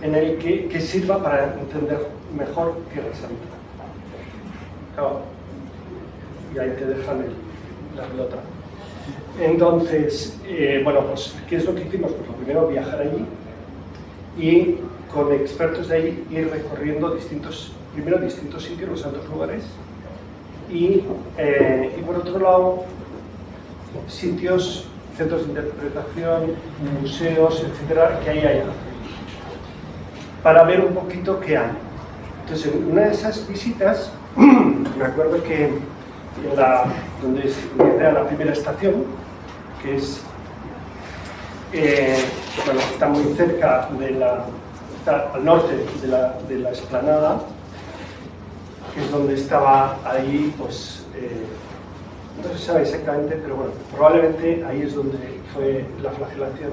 en el que sirva para entender mejor Tierra Santa. Claro, y ahí te dejan la pelota. Entonces, bueno, pues, ¿qué es lo que hicimos? Pues lo primero, viajar allí y con expertos de allí ir recorriendo primero distintos sitios, los santos lugares, y por otro lado, sitios, centros de interpretación, museos, etcétera, que hay allá, para ver un poquito qué hay. Entonces, en una de esas visitas, me acuerdo que donde era la primera estación, que es, bueno, está muy cerca está al norte de la explanada, que es donde estaba ahí, pues, no se sabe exactamente, pero bueno, probablemente ahí es donde fue la flagelación.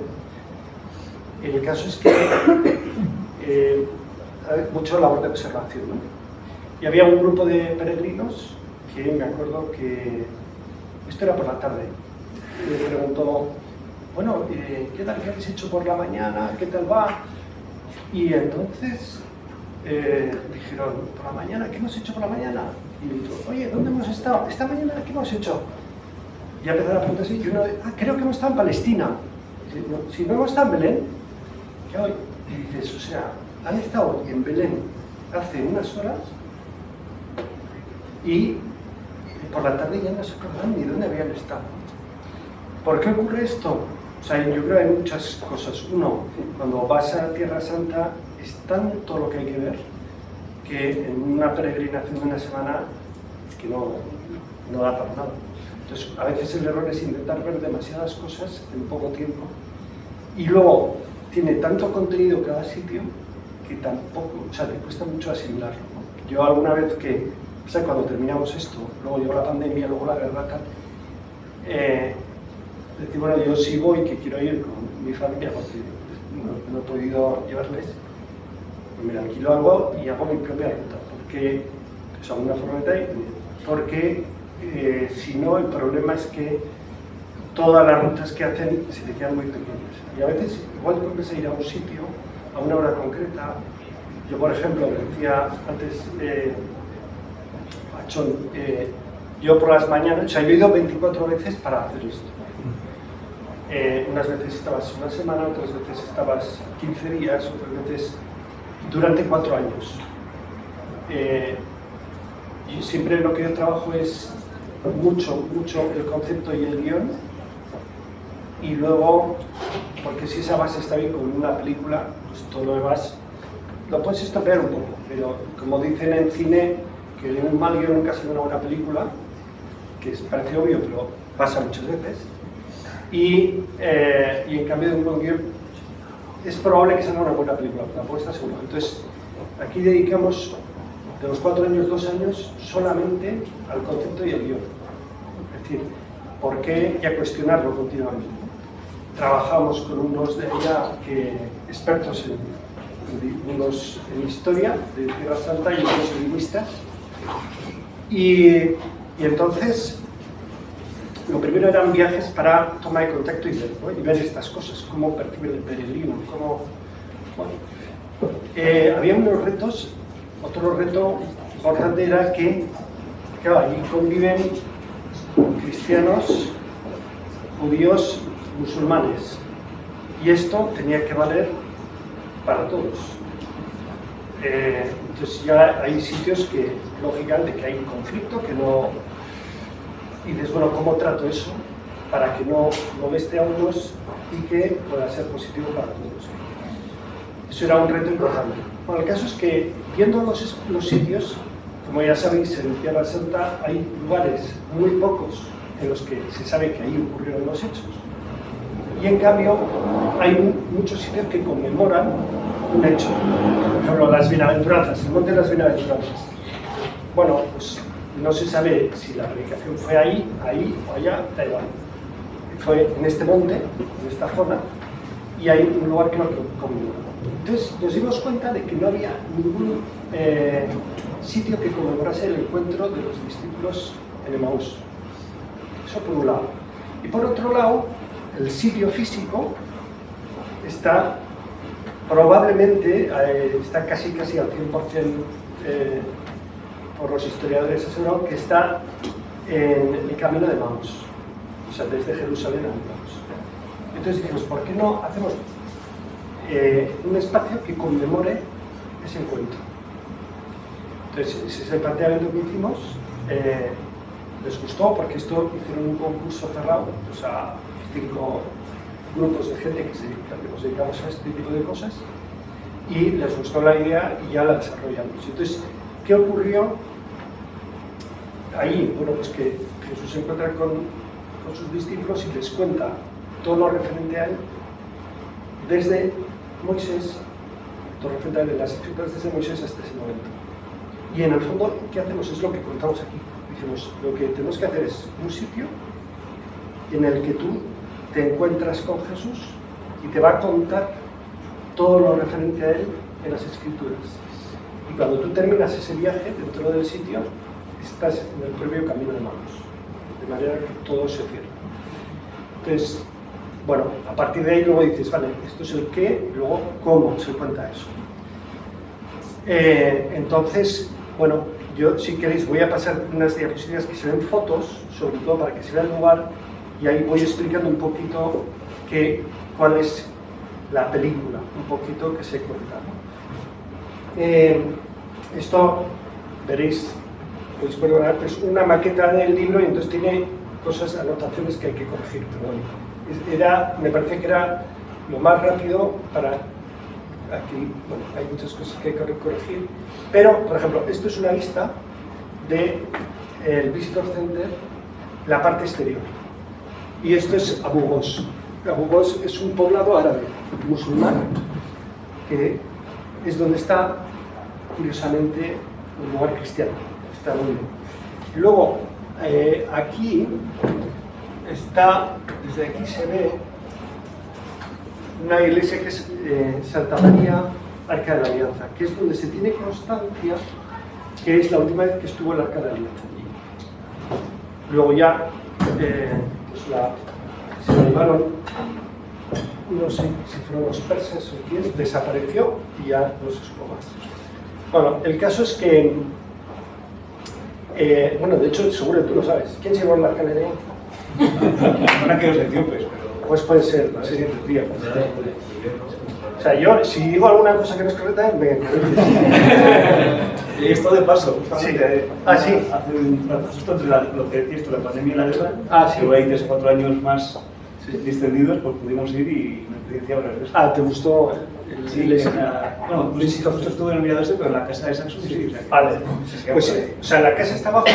El caso es que hay mucha labor de observación, ¿no? Y había un grupo de peregrinos que me acuerdo que, esto era por la tarde, me preguntó, bueno, ¿qué tal que habéis hecho por la mañana? ¿Qué tal va? Y entonces dijeron, ¿por la mañana? ¿Qué hemos hecho por la mañana? Y yo digo, oye, ¿dónde hemos estado? ¿Esta mañana qué hemos hecho? Y ya empezaron a preguntar así, y uno, creo que hemos estado en Palestina. Y si no hemos estado en Belén, ¿qué hoy? Y dices, o sea, han estado en Belén hace unas horas y por la tarde ya no se acordaban ni dónde habían estado. ¿Por qué ocurre esto? O sea, yo creo que hay muchas cosas. Uno, cuando vas a Tierra Santa es tanto lo que hay que ver que en una peregrinación de una semana es que no da para nada. Entonces, a veces el error es intentar ver demasiadas cosas en poco tiempo. Y luego, tiene tanto contenido cada sitio que tampoco, o sea, te cuesta mucho asimilarlo, ¿no? Yo alguna vez que, o sea, cuando terminamos esto, luego llegó la pandemia, luego la guerra, tal, decir, bueno, yo sí voy, que quiero ir con mi familia, porque no he podido llevarles, pues me alquilo algo y hago mi propia ruta, porque, o sea, una furgoneta, porque si no, el problema es que todas las rutas que hacen se te quedan muy pequeñas. Y a veces, igual te puedes ir a un sitio, a una hora concreta. Yo, por ejemplo, decía antes a Chon, yo por las mañanas, o sea, yo he ido 24 veces para hacer esto. Unas veces estabas una semana, otras veces estabas 15 días, otras veces durante 4 años. Y siempre lo que yo trabajo es mucho el concepto y el guión, y luego, porque si esa base está bien con una película, pues todo lo demás lo puedes estropear un poco, pero como dicen en cine, que de un mal guión nunca sale una buena película, que parece obvio, pero pasa muchas veces, y en cambio de un buen guión es probable que salga una buena película, pero tampoco está seguro. Entonces, aquí dedicamos de los 4 años, 2 años solamente al concepto y al guión. Es decir, ¿por qué? Y a cuestionarlo continuamente. Trabajamos con unos de ella expertos unos en historia de Tierra Santa y unos lingüistas. Y entonces, lo primero eran viajes para toma de contacto y ver, ¿no? Y ver estas cosas, cómo percibe el peregrino, cómo... Bueno, había unos retos. Otro reto importante era que, claro, allí conviven cristianos, judíos, musulmanes, y esto tenía que valer para todos. Entonces ya hay sitios que, lógicamente, que hay conflicto, que no... Y dices, bueno, ¿cómo trato eso para que no moleste a unos y que pueda ser positivo para todos? Eso era un reto importante. Bueno, el caso es que, viendo los sitios, como ya sabéis, en Tierra Santa hay lugares muy pocos en los que se sabe que ahí ocurrieron los hechos. Y en cambio, hay muchos sitios que conmemoran un hecho. Por ejemplo, las bienaventuranzas, el monte de las bienaventuranzas. Bueno, pues no se sabe si la predicación fue ahí o allá, da igual. Fue en este monte, en esta zona, y hay un lugar que lo conmemora. Entonces nos dimos cuenta de que no había ningún sitio que conmemorase el encuentro de los discípulos en Emaús. Eso por un lado. Y por otro lado, el sitio físico está probablemente está casi al 100% por los historiadores asegurado que está en el camino de Maús, o sea, desde Jerusalén a Maús. Entonces dijimos, ¿por qué no hacemos un espacio que conmemore ese encuentro? Entonces, ese es el planteamiento que hicimos. Les gustó porque esto hicieron un concurso cerrado, o sea, 5 grupos de gente que nos dedicamos a este tipo de cosas, y les gustó la idea y ya la desarrollamos. Entonces, ¿qué ocurrió ahí? Bueno, pues que Jesús se encuentra con sus discípulos y les cuenta todo lo referente a él desde Moisés, todo referente a él en las escrituras desde Moisés hasta ese momento. Y en el fondo, ¿qué hacemos? Es lo que contamos aquí. Dijimos, lo que tenemos que hacer es un sitio en el que tú te encuentras con Jesús y te va a contar todo lo referente a él en las escrituras. Y cuando tú terminas ese viaje dentro del sitio, estás en el propio camino de Maús, de manera que todo se cierra. Entonces, bueno, a partir de ahí luego dices, vale, esto es el qué, luego cómo se cuenta eso. Entonces, bueno, yo si queréis voy a pasar unas diapositivas que se ven fotos, sobre todo para que se vea el lugar, y ahí voy explicando un poquito cuál es la película, un poquito que se cuenta, ¿no? Esto, veréis, podéis ver, es una maqueta del libro y entonces tiene cosas, anotaciones que hay que corregir, pero me parece que era lo más rápido para... Aquí, bueno, hay muchas cosas que hay que corregir, pero, por ejemplo, esto es una vista del Visitor Center, la parte exterior. Y esto es Abu Ghosh. Abu Ghosh es un poblado árabe, musulmán, que es donde está, curiosamente, un lugar cristiano. Está muy bien. Luego, aquí está, desde aquí se ve una iglesia que es Santa María Arca de la Alianza, que es donde se tiene constancia que es la última vez que estuvo el Arca de la Alianza allí. Luego ya pues se la llevaron, no sé si fueron los persas o quién, desapareció y ya no se supo más. Bueno, el caso es que, bueno, de hecho seguro tú lo sabes, ¿quién se llevó el Arca de la Alianza? Ahora que los etíopes, pero... Pues puede ser, la serie de días. O sea, yo, si digo alguna cosa que no es correcta, me Y esto de paso, justamente, sí. Ah, sí. Hace un rato, justo entre lo que decías tú, la pandemia y la guerra, sí. que hay 3 o 4 años más distendidos, pues pudimos ir y una experiencia maravillosa. Ah, ¿te gustó? Sí, bueno, Luis justo estuvo en el Mirador pero en la casa de Saxon sí. O sea, vale. Pues, o sea, la casa está abajo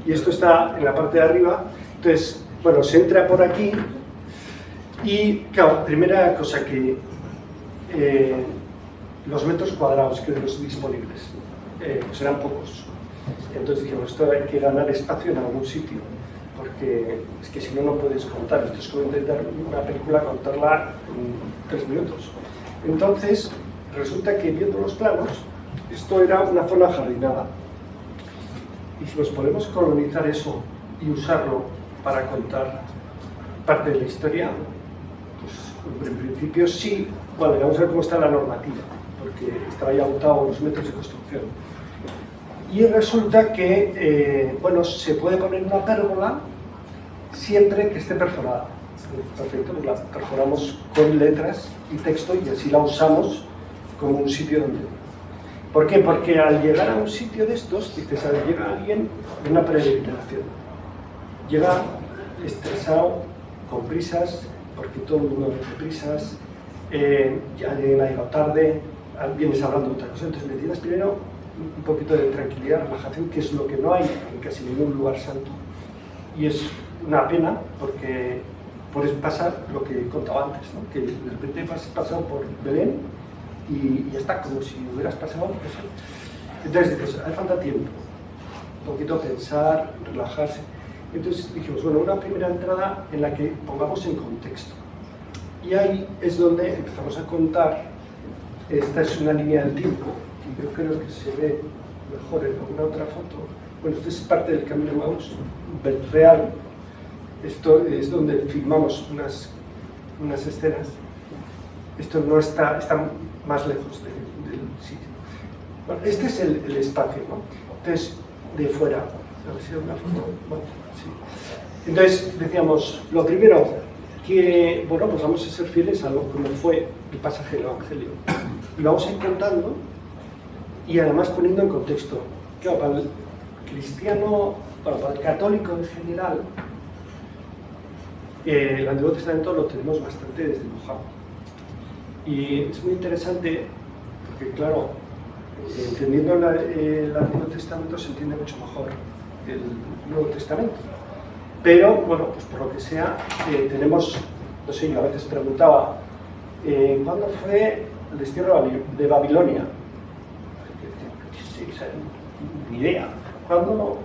y esto está en la parte de arriba. Entonces, bueno, se entra por aquí y, claro, primera cosa que los metros cuadrados que de los disponibles pues eran pocos. Entonces dijimos, esto hay que ganar espacio en algún sitio, porque es que si no, no puedes contar. Esto es como intentar una película contarla en 3 minutos. Entonces, resulta que viendo los planos, esto era una zona jardinada. Y dijimos, podemos colonizar eso y usarlo para contar parte de la historia. Pues en principio sí. Bueno, vamos a ver cómo está la normativa, porque estaba ya agotado los metros de construcción. Y resulta que, bueno, se puede poner una pérgola siempre que esté perforada. Perfecto, pues la perforamos con letras y texto y así la usamos como un sitio donde... ¿Por qué? Porque al llegar a un sitio de estos, dices, a ver, llega alguien de una peregrinación. Llega estresado, con prisas, porque todo el mundo tiene prisas, ya alguien ha llegado tarde, vienes hablando de otra cosa, entonces necesitas primero un poquito de tranquilidad, relajación, que es lo que no hay en casi ningún lugar santo. Y es una pena porque puedes pasar lo que contaba antes, ¿no? Que de repente has pasado por Belén y ya está, como si hubieras pasado por eso. Entonces dices, hace falta tiempo, un poquito pensar, relajarse. Entonces dijimos, bueno, una primera entrada en la que pongamos en contexto. Y ahí es donde empezamos a contar. Esta es una línea del tiempo, y yo creo que se ve mejor en alguna otra foto. Bueno, esto es parte del Camino de Maús, real. Esto es donde filmamos unas escenas. esto no está más lejos del sitio. Bueno, este es el espacio, ¿no? Entonces, de fuera. A ver si hay una foto. Bueno, sí. Entonces, decíamos, lo primero, que, bueno, pues vamos a ser fieles a lo como fue el pasaje del Evangelio. Y lo vamos a ir contando y además poniendo en contexto. Claro, para el cristiano, bueno, para el católico en general, el Antiguo Testamento lo tenemos bastante desdibujado. Y es muy interesante porque, claro, entendiendo el Antiguo Testamento se entiende mucho mejor el Nuevo Testamento. Pero, bueno, pues por lo que sea, tenemos, no sé, yo a veces preguntaba, ¿cuándo fue el destierro de Babilonia? Sí, ni idea. ¿Cuándo?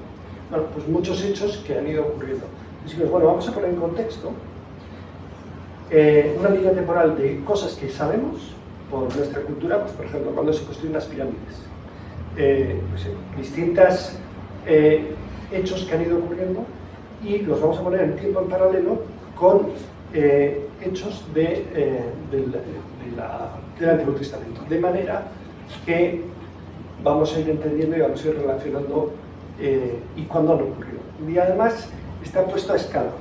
Bueno, pues muchos hechos que han ido ocurriendo. Así que, bueno, vamos a poner en contexto una línea temporal de cosas que sabemos por nuestra cultura, pues por ejemplo, cuando se construyen las pirámides. Pues, distintos hechos que han ido ocurriendo y los vamos a poner en tiempo en paralelo con hechos del Antiguo Testamento. De manera que vamos a ir entendiendo y vamos a ir relacionando y cuándo han ocurrido. Y además está puesto a escala.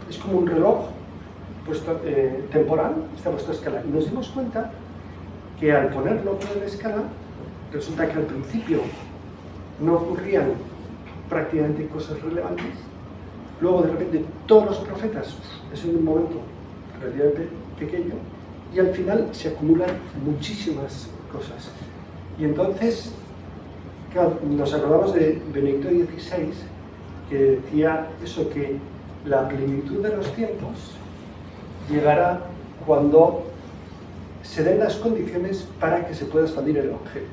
Es como un reloj puesto, temporal, está puesto a escala. Y nos dimos cuenta que al ponerlo en escala, resulta que al principio no ocurrían prácticamente cosas relevantes. Luego, de repente, todos los profetas, es en un momento relativamente pequeño, y al final se acumulan muchísimas cosas. Y entonces, claro, nos acordamos de Benedicto XVI, que decía eso, que la plenitud de los tiempos llegará cuando se den las condiciones para que se pueda expandir el Evangelio.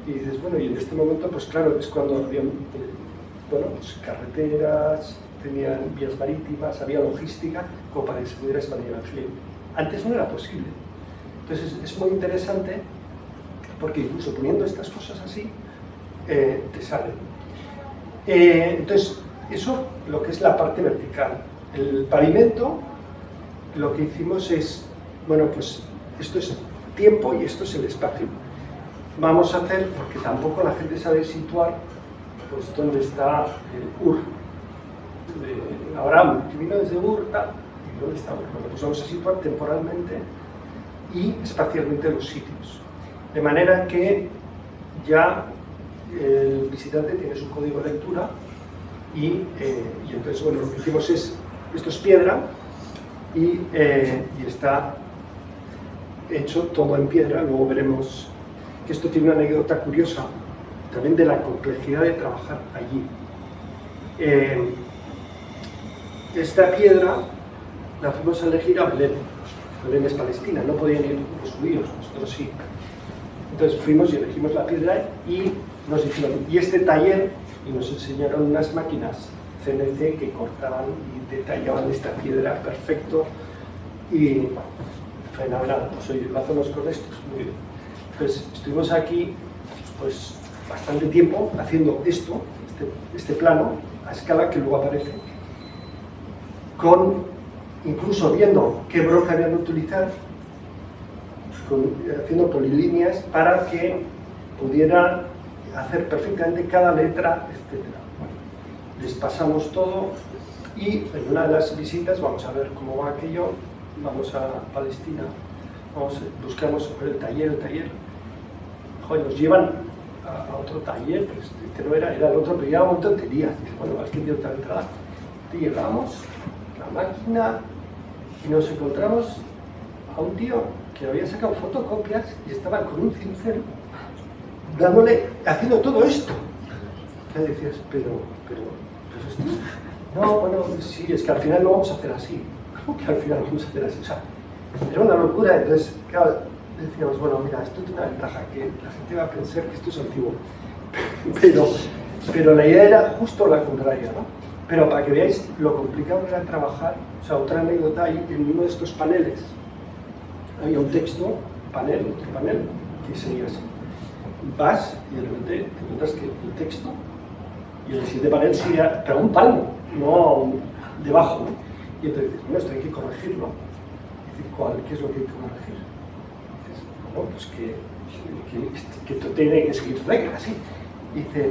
Y dices, bueno, y en este momento, pues claro, es cuando había bueno, pues carreteras, tenían vías marítimas, había logística como para que se pudiera expandir el Evangelio. Antes no era posible. Entonces es muy interesante porque incluso poniendo estas cosas así, te salen. Entonces, eso lo que es la parte vertical. El pavimento, lo que hicimos es, bueno, pues esto es tiempo y esto es el espacio. Vamos a hacer, porque tampoco la gente sabe situar, pues dónde está el Ur. Abraham, que vino desde Ur, ¿y dónde está Ur? Bueno, pues vamos a situar temporalmente y espacialmente los sitios. De manera que ya el visitante tiene su código de lectura y entonces, bueno, lo que hicimos es, esto es piedra y está hecho todo en piedra. Luego veremos que esto tiene una anécdota curiosa también de la complejidad de trabajar allí. Esta piedra la fuimos a elegir a Belén. Belén es Palestina, no podían ir los judíos, nosotros sí. Entonces fuimos y elegimos la piedra y nos dijeron, y este taller, y nos enseñaron unas máquinas CNC que cortaban y detallaban esta piedra perfecto y fenomenal, pues oye, lo hacemos con estos, muy bien. Pues estuvimos aquí pues bastante tiempo haciendo esto, este plano a escala que luego aparece, con incluso viendo qué broca habían de utilizar, haciendo polilíneas para que pudiera hacer perfectamente cada letra, etc. Bueno, les pasamos todo y en una de las visitas vamos a ver cómo va aquello, vamos a Palestina, buscamos el taller, joder, nos llevan a otro taller, pues este no era el otro, pero ya un tonterías. Dice, bueno, es que tiene otra entrada. Y llegamos la máquina y nos encontramos a un tío que había sacado fotocopias y estaba con un cincel haciendo todo esto. ¿Qué decías? Pero esto... No, bueno, sí, es que al final lo vamos a hacer así. ¿Cómo que al final lo vamos a hacer así? O sea, era una locura. Entonces, claro, decíamos, bueno, mira, esto tiene una ventaja, que la gente va a pensar que esto es antiguo. Pero la idea era justo la contraria, ¿no? Pero para que veáis lo complicado que era trabajar, o sea, otra anécdota, ahí en uno de estos paneles había un texto, otro panel, que seguía así. Vas y de repente te encuentras que el texto y el siguiente panel sigue, pero un palmo, no debajo, ¿no? Y entonces dices, bueno, esto hay que corregirlo. ¿Cuál? ¿Qué es lo que hay que corregir? Dices, bueno, pues que tú tienes que seguir reglas, así. Dice,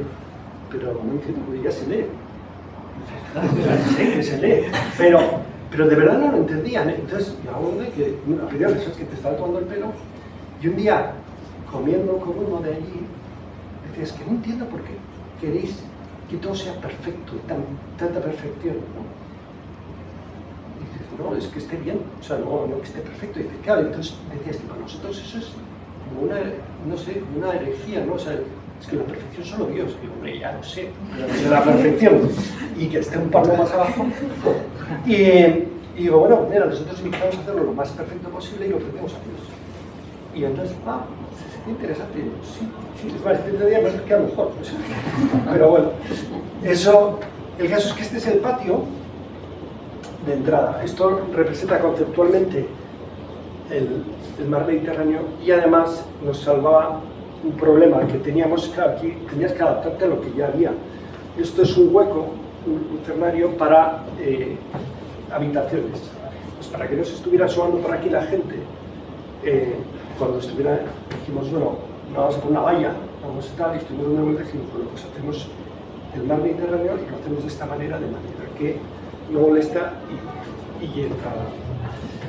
pero no entiendo, porque ya se lee. Sí, que se lee, pero de verdad no lo entendían, ¿eh? Entonces, llegó de que, una primera vez que te estaba tomando el pelo, y un día, comiendo con uno de allí, decía, es que no entiendo por qué queréis que todo sea perfecto, tanta perfección, ¿no? Y dices, no, es que esté bien, o sea, no que esté perfecto. Y dice, claro, entonces decías que para nosotros eso es como una, no sé, una herejía, ¿no? O sea, es que la perfección solo Dios. Y hombre, ya lo sé, la perfección. Y que esté un palo más abajo. Y digo, bueno, mira, nosotros invitamos a hacerlo lo más perfecto posible y lo ofrecemos a Dios. Y entonces, es interesante. Sí, es más, este día me queda mejor. Pues. Pero bueno, eso, el caso es que este es el patio de entrada. Esto representa conceptualmente el mar Mediterráneo y además nos salvaba un problema que teníamos, claro, aquí tenías que adaptarte a lo que ya había. Esto es un hueco, un ternario para habitaciones. Pues para que no se estuviera asomando por aquí la gente, cuando estuviera, dijimos, bueno, vamos a poner una valla, vamos a estar, y estuvimos dando una vuelta y dijimos, bueno, pues hacemos el mar Mediterráneo y lo hacemos de esta manera, de manera que no molesta y entra.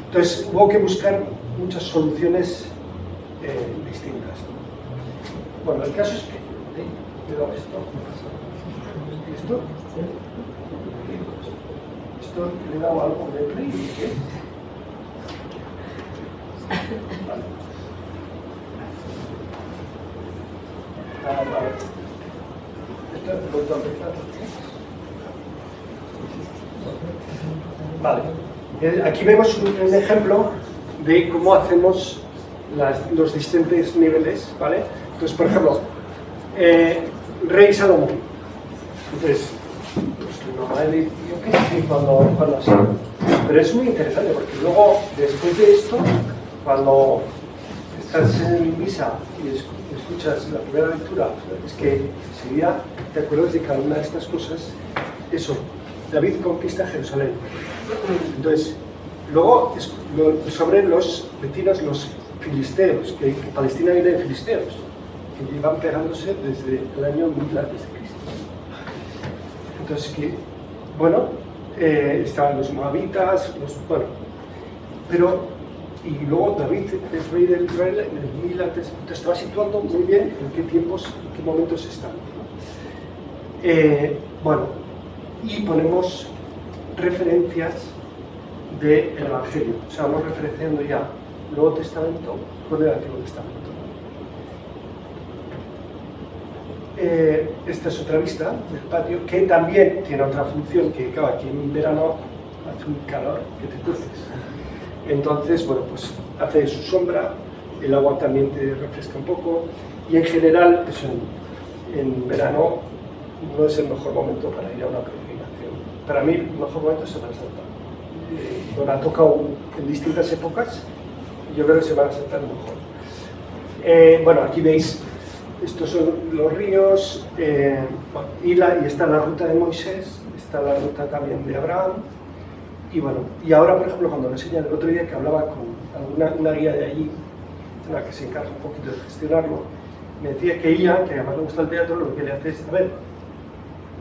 Entonces hubo que buscar muchas soluciones distintas. Bueno, el caso es que, pero esto le he dado algo de play, ¿qué? Vale. Vale. Esto es vuelto a empezar. Vale. Aquí vemos un ejemplo de cómo hacemos los distintos niveles, ¿vale? Entonces, por ejemplo, Rey Salomón. Entonces, pues normal yo qué sé, cuando así. Pero es muy interesante porque luego, después de esto, cuando estás en misa y escuchas la primera lectura, es que enseguida te acuerdas de cada una de estas cosas. Eso, David conquista Jerusalén. Entonces, luego sobre los vecinos, los filisteos, que Palestina viene de filisteos, que llevan pegándose desde el año 1000 a.C. Entonces, bueno, estaban los moabitas, bueno, pero, y luego David es rey de Israel en el 1000 a.C. Te estaba situando muy bien en qué tiempos, en qué momentos están. Bueno, y ponemos referencias del Evangelio, o sea, vamos referenciando ya el Nuevo Testamento con el Antiguo Testamento. Esta es otra vista del patio, que también tiene otra función, que claro, aquí en verano hace un calor que te cruces. Entonces, bueno, pues hace su sombra, el agua también te refresca un poco, y en general, pues en verano no es el mejor momento para ir a una peregrinación. Para mí, el mejor momento es Semana Santa. Bueno, ha tocado en distintas épocas, y yo creo que Semana Santa es mejor. Bueno, aquí veis, estos son los ríos, y está la ruta de Moisés, está la ruta también de Abraham, y bueno, y ahora, por ejemplo, cuando me enseñan el otro día que hablaba con una guía de allí, una que se encarga un poquito de gestionarlo, me decía que ella, que además le gusta el teatro, lo que le hace es, a ver,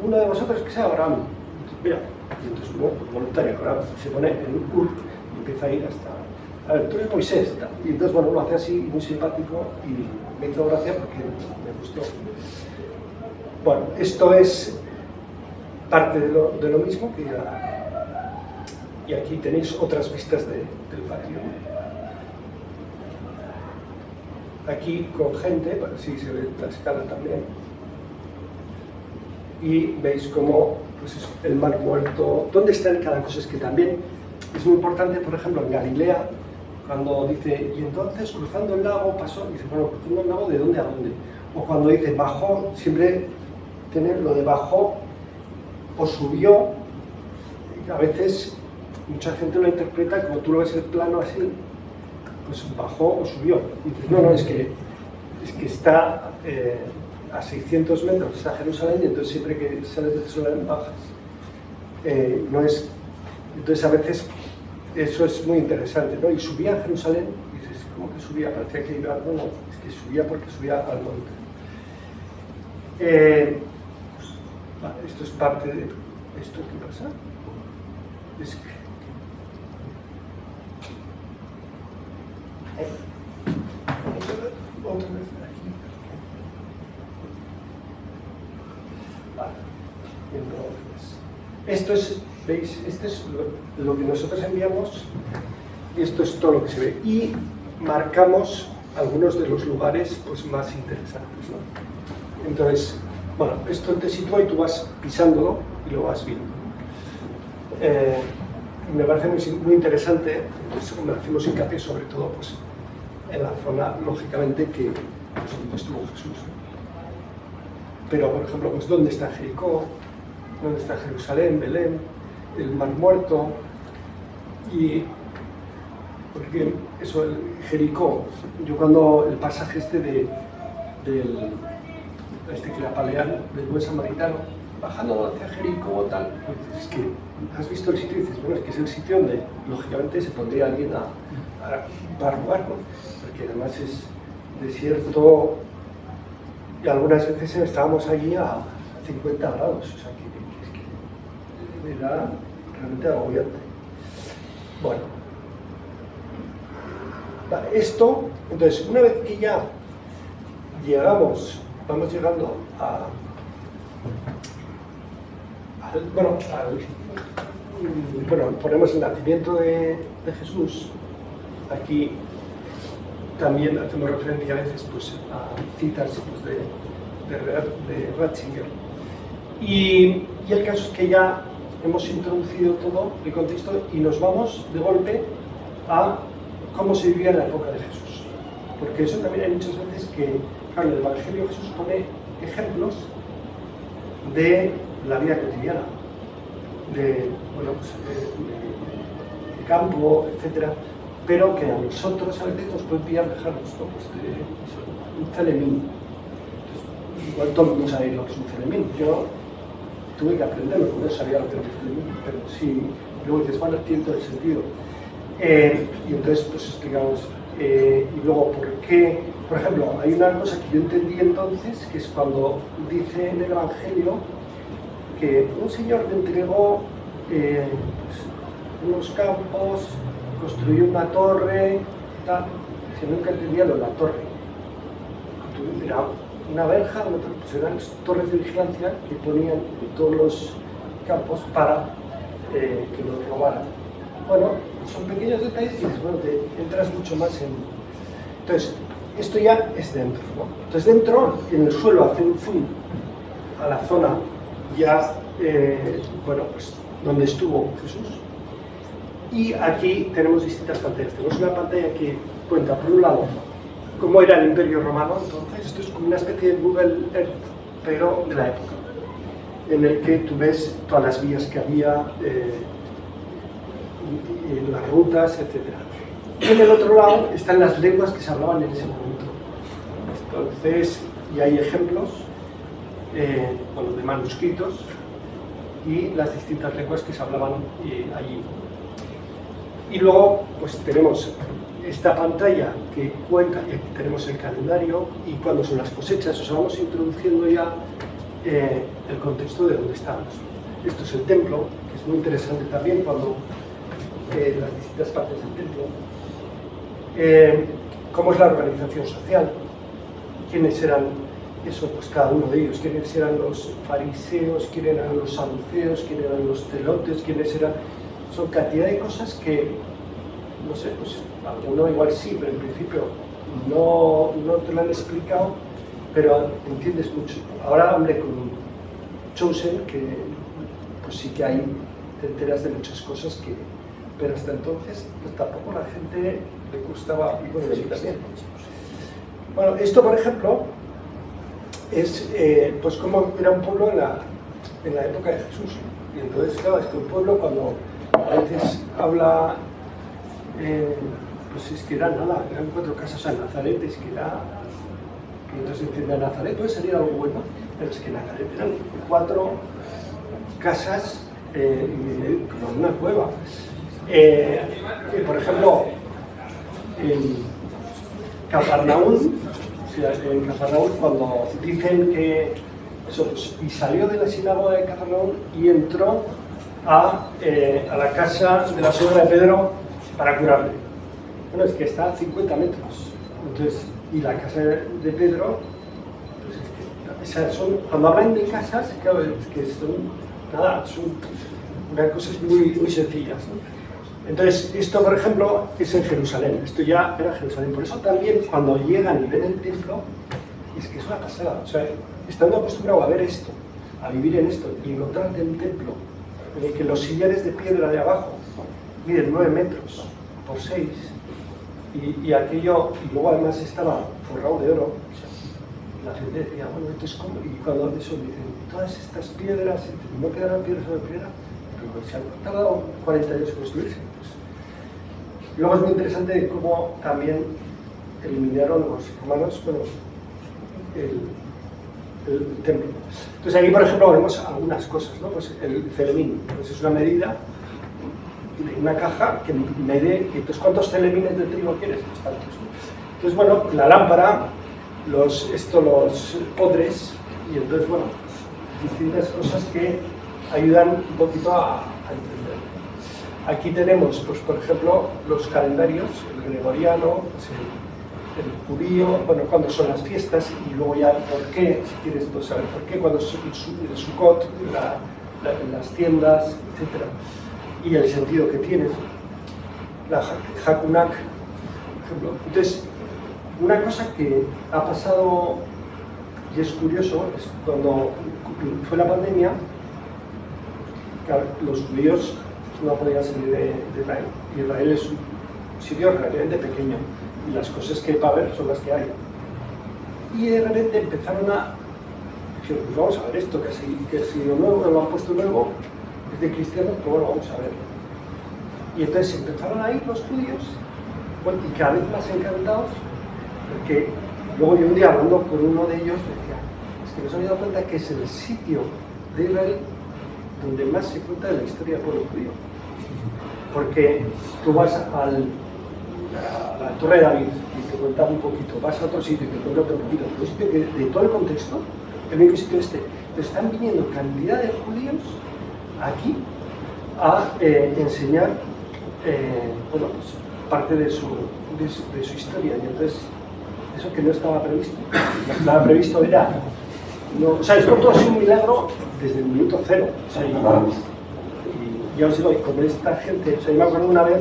uno de vosotros que sea Abraham, mira, y entonces uno, pues, voluntario, Abraham, se pone en un y empieza a ir hasta, a ver, tú eres Moisés, y entonces, bueno, lo hace así, muy simpático, y me hizo gracia porque me gustó. Bueno, esto es parte de lo mismo que ya. Y aquí tenéis otras vistas del patio. Aquí con gente, bueno, sí se ve la escala también. Y veis cómo pues eso, el mar muerto, dónde está cada cosa. Es que también es muy importante, por ejemplo, en Galilea, cuando dice, y entonces cruzando el lago pasó, dice, bueno, cruzando el lago, ¿de dónde a dónde? O cuando dice, bajó, siempre tener lo de bajó o subió, a veces mucha gente lo interpreta como tú lo ves el plano así, pues bajó o subió. Y dices, no, es que está a 600 metros, está Jerusalén, y entonces siempre que sales de Jerusalén bajas. No es, entonces a veces eso es muy interesante, ¿no? Y subía a Jerusalén, y dices, ¿cómo que subía? Parecía que iba, bueno, es que subía porque subía al monte. Vale, esto es parte de esto que pasa. Es que otra vez aquí. Vale. Entonces, esto es, ¿veis? Esto es lo que nosotros enviamos y esto es todo lo que se ve. Y marcamos algunos de los lugares pues, más interesantes, ¿no? Entonces, bueno, esto te sitúa y tú vas pisándolo y lo vas viendo. Me parece muy interesante, pues, hacemos hincapié sobre todo pues, en la zona, lógicamente, que pues, donde estuvo Jesús. Pero, por ejemplo, pues, ¿dónde está Jericó? ¿Dónde está Jerusalén, Belén, el Mar Muerto? Y porque eso, el Jericó, yo cuando el pasaje este que la palean del buen samaritano, bajando hacia Jericó o tal, pues es que has visto el sitio y dices, bueno, es que es el sitio donde lógicamente se pondría alguien a robar, ¿no? Porque además es desierto y algunas veces estábamos allí a 50 grados, o sea que era realmente agobiante. Bueno, vale, esto, entonces, una vez que ya vamos llegando ponemos el nacimiento de Jesús. Aquí también hacemos referencia a veces pues, a citas pues, de Ratzinger. Y el caso es que ya hemos introducido todo el contexto y nos vamos de golpe a cómo se vivía en la época de Jesús. Porque eso también hay muchas veces que, claro, en el Evangelio Jesús pone ejemplos de la vida cotidiana, de campo, etcétera, pero que a nosotros a veces nos puede pillar dejarnos, ¿no? Pues un celemín. Igual todo el mundo sabe lo que es un celemín. Yo tuve que aprenderlo, porque no sabía lo que era un celemín, pero sí, luego dices, bueno, tiene todo el sentido. Y entonces, pues explicamos, y luego, ¿por qué? Por ejemplo, hay una cosa que yo entendí entonces, que es cuando dice en el Evangelio que un señor le entregó unos campos, construyó una torre, tal, que nunca entendía lo de la torre. Era una verja, pues eran torres de vigilancia que ponían en todos los campos para que no robaran. Bueno, son pequeños detalles y bueno, te entras mucho más en... Entonces, esto ya es dentro, ¿no? Entonces dentro, en el suelo, hace un zoom a la zona ya, pues donde estuvo Jesús. Y aquí tenemos distintas pantallas. Tenemos una pantalla que cuenta, por un lado, cómo era el Imperio Romano. Entonces, esto es como una especie de Google Earth, pero de la época, en el que tú ves todas las vías que había, las rutas, etc. Y en el otro lado están las lenguas que se hablaban en ese momento. Entonces, y hay ejemplos de manuscritos y las distintas lenguas que se hablaban allí. Y luego, pues tenemos esta pantalla que cuenta, y aquí tenemos el calendario y cuándo son las cosechas. O sea, vamos introduciendo ya el contexto de dónde estamos. Esto es el templo, que es muy interesante también cuando las distintas partes del templo. Cómo es la organización social, quiénes eran eso, pues cada uno de ellos, quiénes eran los fariseos, quiénes eran los saduceos, quiénes eran los celotes, quiénes eran... Son cantidad de cosas que, no sé, pues alguno igual sí, pero en principio no te lo han explicado, pero entiendes mucho. Ahora, hombre, con Chosen, que pues sí que hay, te enteras de muchas cosas que... Pero hasta entonces, pues tampoco a la gente le gustaba, y bueno, sí también. Bueno, esto, por ejemplo, es pues como era un pueblo en la época de Jesús. Y entonces, claro, es que un pueblo cuando a veces habla, pues es que eran 4 casas en Nazaret, es que era, que entonces dicen, de Nazaret puede salir algo bueno, pero es que en Nazaret eran 4 casas como una cueva. Por ejemplo, en Cafarnaúm, cuando dicen que eso, pues, y salió de la sinagoga de Cafarnaúm y entró a la casa de la suegra de Pedro para curarle. Bueno, es que está a 50 metros. Entonces, y la casa de Pedro, pues es que, o sea, cuando hablan de casas, claro, es que son unas cosas muy, muy sencillas, ¿no? Entonces, esto, por ejemplo, es en Jerusalén. Esto ya era Jerusalén. Por eso también, cuando llegan y ven el templo, es que es una pasada. O sea, estando acostumbrado a ver esto, a vivir en esto, y encontrarte un templo en el que los sillares de piedra de abajo miden 9 metros por 6, y aquello, y luego además estaba forrado de oro. O sea, la gente decía, bueno, esto es como... Y cuando eso dicen, todas estas piedras, no quedarán piedras sobre piedra, pero se han tardado 40 años en construirse. Pues. Luego es muy interesante cómo también eliminaron los romanos, bueno, el templo. Entonces aquí, por ejemplo, vemos algunas cosas, ¿no? Pues el celemín, pues es una medida de una caja que mide, entonces, ¿cuántos celemines de trigo quieres? Pues tantos, ¿no? Entonces, bueno, la lámpara, los odres, y entonces, bueno, pues, distintas cosas que ayudan un poquito a entender. Aquí tenemos, pues, por ejemplo, los calendarios, el gregoriano, pues, el judío, bueno, cuándo son las fiestas, y luego ya por qué, si quieres pues, saber por qué, cuando es el Sukkot, las tiendas, etc. Y el sentido que tiene. La Hakunak, por ejemplo. Entonces, una cosa que ha pasado y es curioso es cuando fue la pandemia, claro, los judíos no podían salir de Israel. Y Israel es un sitio relativamente pequeño. Y las cosas que va a haber son las que hay. Y de repente empezaron a decir, pues vamos a ver esto, que si lo nuevo lo han puesto nuevo, es de cristianos, pero bueno, vamos a ver. Y entonces empezaron a ir los judíos, bueno, y cada vez más encantados, porque luego yo un día hablando con uno de ellos, decía, es que nos había dado cuenta que es el sitio de Israel donde más se cuenta de la historia del pueblo judío. Porque tú vas a la Torre de David y te cuentan un poquito, vas a otro sitio y te cuentan otro poquito, otro sitio que de todo el contexto, el único sitio pero están viniendo cantidad de judíos aquí a enseñar bueno, pues, parte de su historia, y entonces eso que no estaba previsto, lo que estaba previsto era, no, o sea, esto todo ha sido un milagro desde el minuto cero, o sea, y ya os digo, y como esta gente, o sea, yo me acuerdo una vez,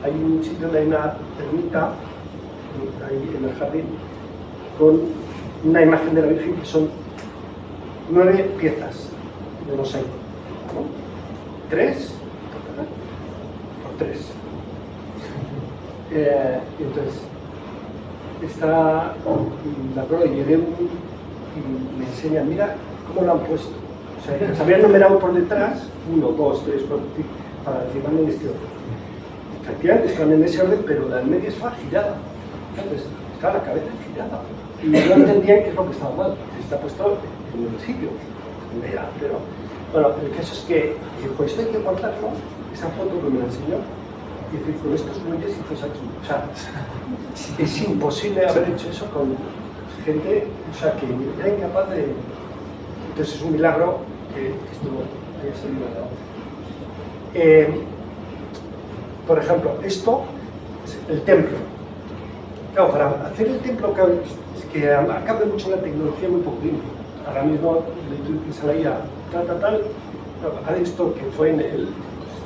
hay un sitio donde hay una ermita, ahí en el jardín, con una imagen de la Virgen que son 9 piezas de mosaico, ¿no? 3 por 3. Y entonces, me acuerdo, y llegué y me enseñan, mira cómo lo han puesto. O sea, se habían numerado por detrás, 1, 2, 3, 4, para decir, van en este orden. Efectivamente están en ese orden, pero la del medio estaba girada. Entonces, estaba la cabeza girada. Y no entendían qué es lo que estaba mal. Está puesto en el sitio. Pero, bueno, el caso es que dijo, esto hay que guardarlo, esa foto que me la enseñó, y decir, con estos bueyes hizo aquí. O sea, es imposible haber hecho eso con gente, o sea, que era incapaz de... Entonces es un milagro que estuvo haya salido de la... por ejemplo, esto es el templo. Claro, para hacer el templo es que cambia mucho la tecnología muy poquito. Ahora mismo le dices a la IA, tal, a esto que fue en el...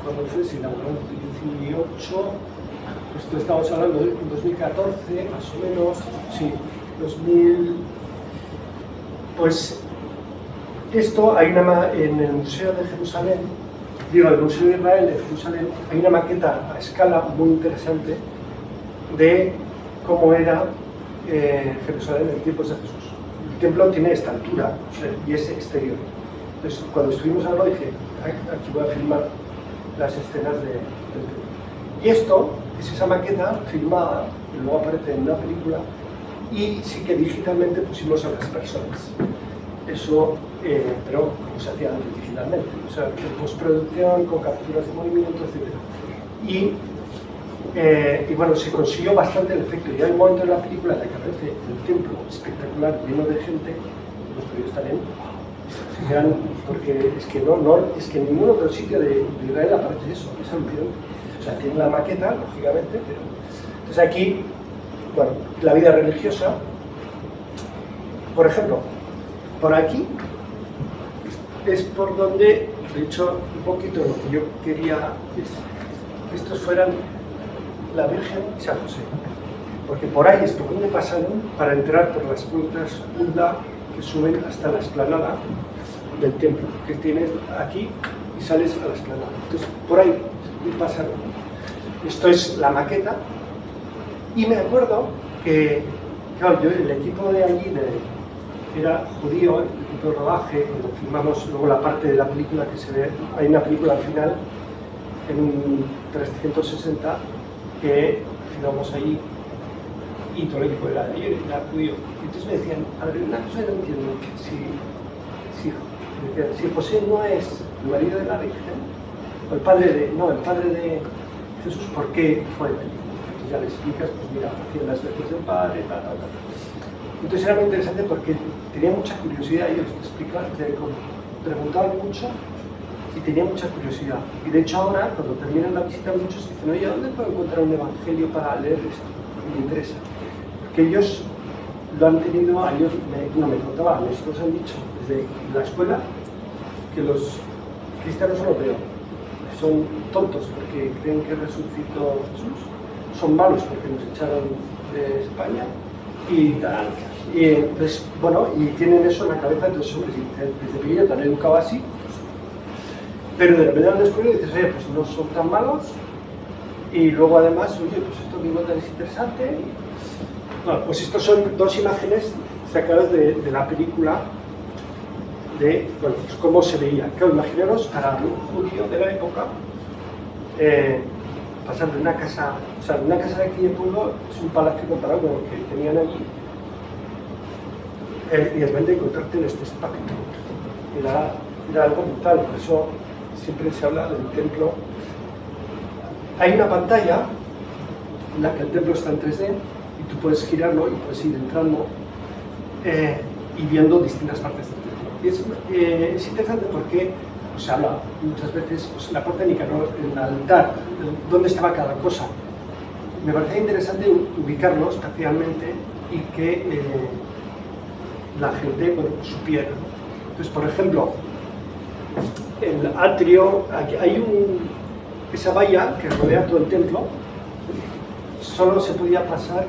cuando fue, se inauguró en 2018, esto estamos hablando de 2014, más o menos, sí, 2000... Pues esto hay en el Museo de Jerusalén, el Museo de Israel de Jerusalén, hay una maqueta a escala muy interesante de cómo era Jerusalén en tiempos de Jesús. El templo tiene esta altura, o sea, y es exterior. Entonces, cuando estuvimos hablando dije, aquí voy a filmar las escenas del templo. Y esto es esa maqueta filmada, que luego aparece en una película, y sí que digitalmente pusimos a las personas. Eso, pero como se hacía antes digitalmente, o sea, en postproducción, con capturas de movimiento, etc. Y bueno, se consiguió bastante el efecto. Y hay un momento en la película en la que aparece el templo espectacular, lleno de gente, los periodistas también, se quedan, porque es que es que en ningún otro sitio de Israel aparece eso, es alucinante. O sea, tiene la maqueta, lógicamente, pero... Entonces aquí, bueno, la vida religiosa, por ejemplo, por aquí es por donde, de hecho, un poquito lo que yo quería es que estos fueran la Virgen y San José, porque por ahí es por donde pasaron para entrar por las puertas Ulda que suben hasta la explanada del templo, que tienes aquí y sales a la explanada. Entonces, por ahí pasaron. Esto es la maqueta, y me acuerdo que, claro, yo, el equipo de allí era judío, el equipo de rodaje, cuando filmamos luego la parte de la película que se ve, hay una película al final, en un 360, que filmamos allí, y todo el equipo era judío. Entonces me decían, a ver, una cosa que no entiendo, si José no es el marido de la Virgen, o el padre de Jesús, ¿por qué fue allí? Entonces ya le explicas, pues mira, hacían las veces del padre, tal. Entonces era muy interesante porque tenía mucha curiosidad, ellos te explicaban, preguntaban mucho y tenía mucha curiosidad. Y de hecho ahora, cuando terminan la visita, muchos dicen, oye, ¿dónde puedo encontrar un evangelio para leer esto? Porque me interesa. Porque ellos lo han tenido, ellos me contaban, nos han dicho desde la escuela que los cristianos son lo peor. Son tontos porque creen que resucitó Jesús, son malos porque nos echaron de España y tal. Y entonces, bueno, y tienen eso en la cabeza, entonces desde pequeño te han educado así, pero de repente en la escuela dices, oye, pues no son tan malos, y luego además, oye, pues esto mismo es interesante. Bueno, pues estos son dos imágenes sacadas de la película de, bueno, pues cómo se veía. Claro, imaginaros para un judío de la época, pasar de una casa, o sea, una casa de aquí de pueblo es un palacio comparado con lo que tenían allí, y de repente encontrarte en este espacio. Era algo brutal, por eso siempre se habla del templo. Hay una pantalla en la que el templo está en 3D y tú puedes girarlo y puedes ir entrando y viendo distintas partes del templo. Y es interesante porque se habla muchas veces, pues, la puerta de Nicanor, el altar, dónde estaba cada cosa. Me parecía interesante ubicarlo espacialmente y que la gente, bueno, supiera. Entonces, por ejemplo, el atrio, aquí hay esa valla que rodea todo el templo, solo se podía pasar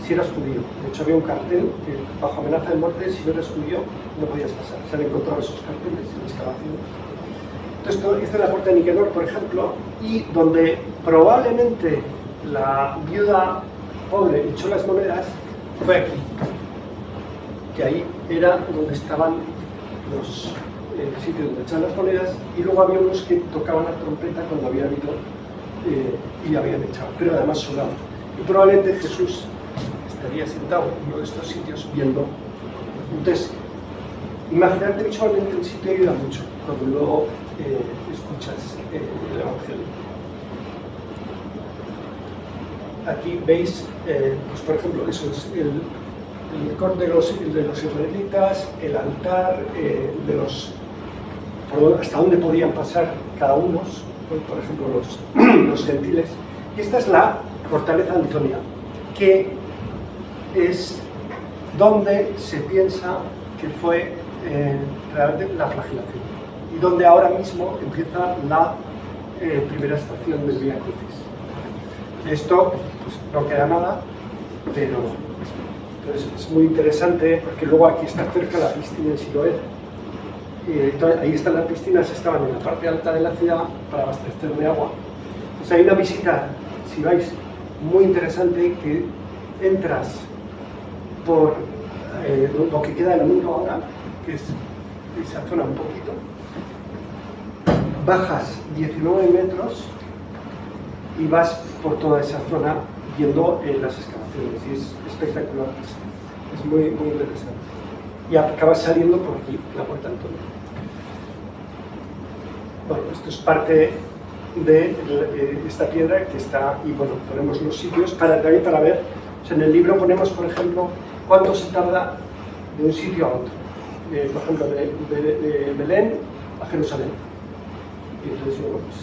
si eras judío. De hecho, había un cartel que, bajo amenaza de muerte, si no eres judío, no podías pasar. Se han encontrado esos carteles en excavaciones. Entonces, esta es la puerta de Nicanor, por ejemplo, y donde probablemente la viuda pobre echó las monedas fue aquí, que ahí era donde estaban los sitios donde echaban las monedas, y luego había unos que tocaban la trompeta cuando había habido y habían echado, pero además sonaban. Y probablemente Jesús estaría sentado en uno de estos sitios viendo. Entonces, imaginarte visualmente el sitio ayuda mucho cuando luego escuchas el Evangelio. Aquí veis, pues por ejemplo, eso es el corte de los israelitas, el altar, hasta dónde podían pasar cada uno, por ejemplo los gentiles. Y esta es la fortaleza de Antonia, que es donde se piensa que fue realmente la flagelación, y donde ahora mismo empieza la primera estación del Vía Crucis. Esto pues, no queda nada, pero es muy interesante porque luego aquí está cerca la piscina de Siloé. Ahí están las piscinas, estaban en la parte alta de la ciudad para abastecer de agua. Pues hay una visita, si vais, muy interesante, que entras por lo que queda del muro ahora, que es esa zona un poquito, bajas 19 metros y vas por toda esa zona viendo las excavaciones, y es espectacular, es muy, muy interesante. Y acabas saliendo por aquí, la puerta Antonia. Bueno, esto es parte de esta piedra que está, y bueno, ponemos los sitios también para ver, o sea, en el libro ponemos, por ejemplo, cuánto se tarda de un sitio a otro, por ejemplo, de Belén a Jerusalén. Y entonces, bueno, pues,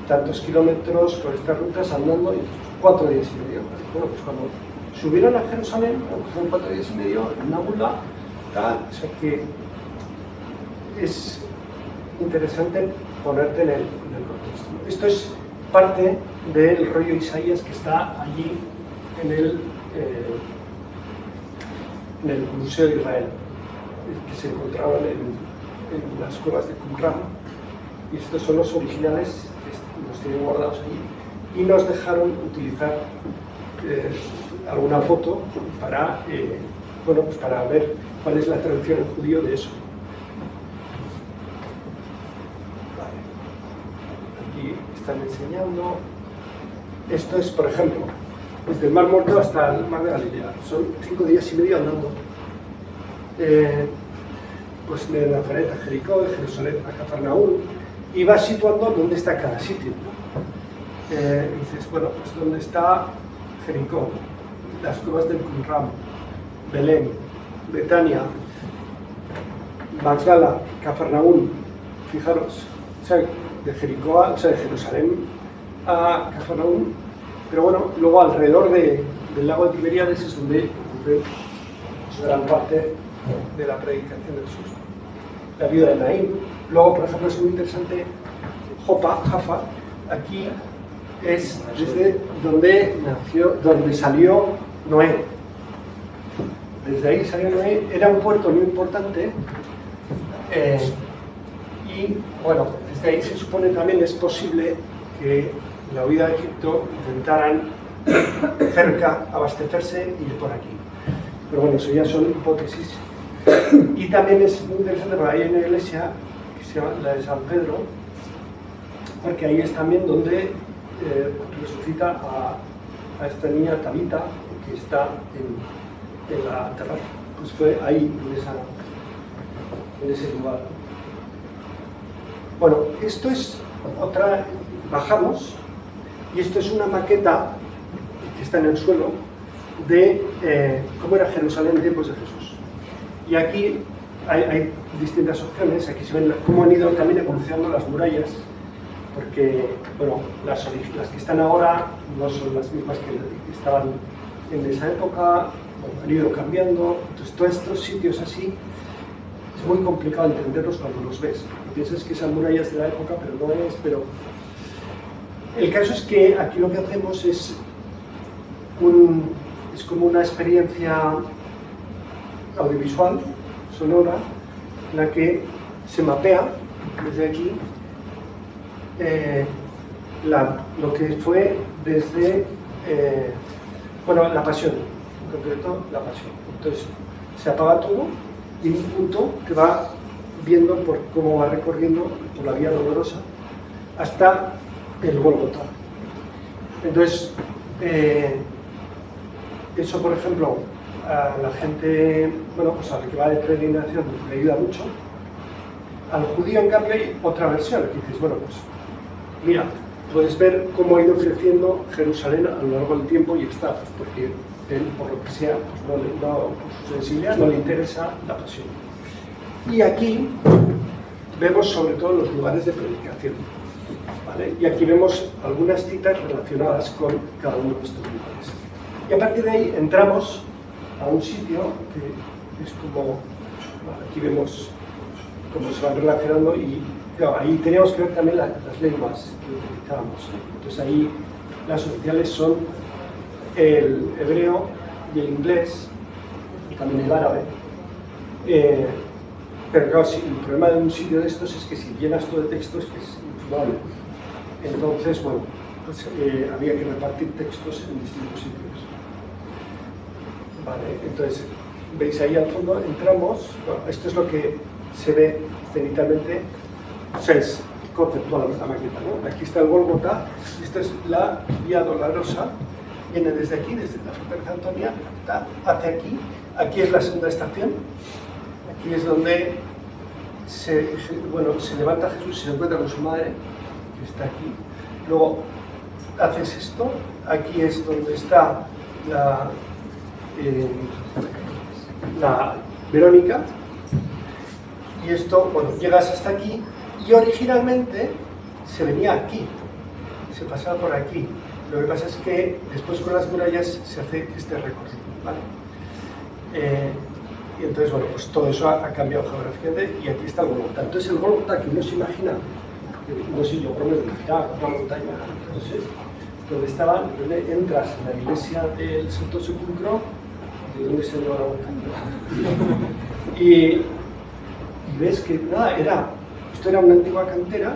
tantos kilómetros por estas rutas andando, y 4 días y medio. Bueno, pues cuando subieron a Jerusalén, fueron 4 días y medio en una mula, tal, o sea que es interesante ponerte en el contexto. Esto es parte del rollo Isaías que está allí en el Museo de Israel, que se encontraban en las cuevas de Qumran. Y estos son los originales, que los tienen guardados allí. Y nos dejaron utilizar alguna foto para, bueno, pues para ver cuál es la traducción en judío de eso. Aquí están enseñando. Esto es, por ejemplo, desde el Mar Muerto hasta el Mar de Galilea. Son 5 días y medio andando. Pues de Nazaret a Jericó, de Jerusalén a Cafarnaúm, y vas situando dónde está cada sitio. Dices, bueno, pues dónde está Jericó, las cuevas del Qumran, Belén, Betania, Magdala, Cafarnaúm. Fijaros, o sea, de Jericó, o sea, de Jerusalén a Cafarnaúm, pero bueno, luego alrededor del lago de Tiberíades es donde ocurre gran parte de la predicación de Jesús. La viuda de Naín. Luego, por ejemplo, es muy interesante Jaffa. Aquí es desde donde salió Noé. Desde ahí salió Noé. Era un puerto muy importante. Y bueno, desde ahí se supone también es posible que la huida de Egipto intentaran cerca abastecerse y ir por aquí. Pero bueno, eso ya son hipótesis. Y también es muy interesante porque hay una iglesia que se llama la de San Pedro, porque ahí es también donde resucita a esta niña Tabita, que está en la terraza. Pues fue ahí, en ese lugar. Bueno, esto es otra, bajamos, y esto es una maqueta que está en el suelo de cómo era Jerusalén en tiempos de Jesús. Y aquí hay distintas opciones. Aquí se ven cómo han ido también evolucionando las murallas, porque bueno, las que están ahora no son las mismas que estaban en esa época. Bueno, han ido cambiando. Entonces, todos estos sitios así es muy complicado entenderlos cuando los ves. Piensas que esas murallas de la época, pero no es. Pero el caso es que aquí lo que hacemos es como una experiencia audiovisual, sonora, en la que se mapea desde aquí lo que fue desde bueno, la pasión, en concreto la pasión. Entonces se apaga todo y en un punto te va viendo por cómo va recorriendo por la vía dolorosa hasta el Gólgota. Entonces eso, por ejemplo, a la gente, bueno, pues a la que va de peregrinación le ayuda mucho. Al judío, en cambio, hay otra versión, que dices, bueno, pues mira, puedes ver cómo ha ido creciendo Jerusalén a lo largo del tiempo y está, pues, porque él, por lo que sea, pues por su sensibilidad, no le interesa la pasión. Y aquí vemos sobre todo los lugares de predicación, ¿vale? Y aquí vemos algunas citas relacionadas con cada uno de estos lugares. Y a partir de ahí entramos a un sitio que es como, bueno, aquí vemos cómo se van relacionando y claro, ahí teníamos que ver también las lenguas que utilizábamos. Entonces ahí las oficiales son el hebreo y el inglés, y también el árabe. Pero claro, sí, el problema de un sitio de estos es que si llenas todo de textos es que es infumable. Entonces, bueno, pues, había que repartir textos en distintos sitios. Vale, entonces, veis ahí al fondo, entramos, bueno, esto es lo que se ve cenitalmente, o sea, es conceptual la maqueta, ¿no? Aquí está el Gólgota, esta es la Vía Dolorosa, viene desde aquí, desde la Fortaleza Antonia, hacia aquí, aquí es la segunda estación, aquí es donde se levanta Jesús y se encuentra con su madre, que está aquí. Luego haces esto, aquí es donde está la Verónica, y esto, bueno, llegas hasta aquí, y originalmente se venía aquí, se pasaba por aquí. Lo que pasa es que después con las murallas se hace este recorrido, ¿vale? Y entonces, bueno, pues todo eso ha cambiado geográficamente, y aquí está el Gólgota. Entonces el Gólgota, que uno se imagina, no sé, yo por lo menos una montaña, entonces, donde estaban, donde entras en la iglesia del Santo Sepulcro, de donde se lleva la montaña. Y ves que nada, esto era una antigua cantera,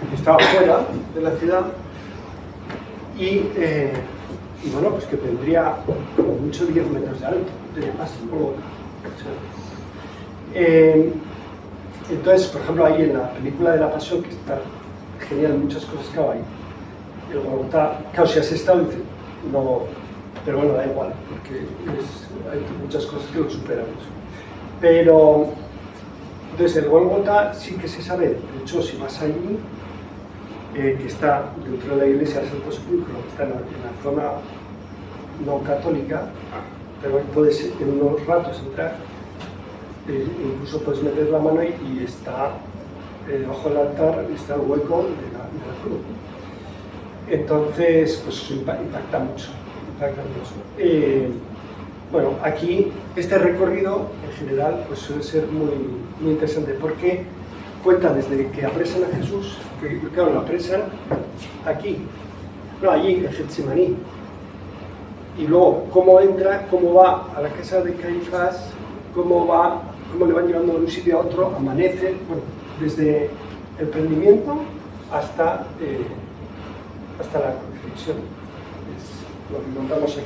que estaba fuera de la ciudad, y bueno, pues que tendría como mucho 10 metros de alto, de más, entonces, por ejemplo, ahí en la película de La Pasión, que está genial, muchas cosas que hay, el Gólgota, claro, si has estado, no, pero bueno, da igual, porque hay muchas cosas que lo superan eso. Pero, entonces el Gólgota sí que se sabe, de hecho, si vas allí, que está dentro de la iglesia del Santo Sepulcro, está en la zona no católica, pero puedes en unos ratos entrar, incluso puedes meter la mano y está bajo el altar, está el hueco de la cruz. Entonces, pues eso impacta mucho. Bueno, aquí este recorrido en general pues suele ser muy interesante, porque cuenta desde que apresan a Jesús, que claro, lo apresan aquí, no, allí en Getsemaní, y luego cómo entra, cómo va a la casa de Caifás, cómo le van llevando de un sitio a otro, amanece, bueno, desde el prendimiento hasta la crucifixión. Es lo que contamos aquí.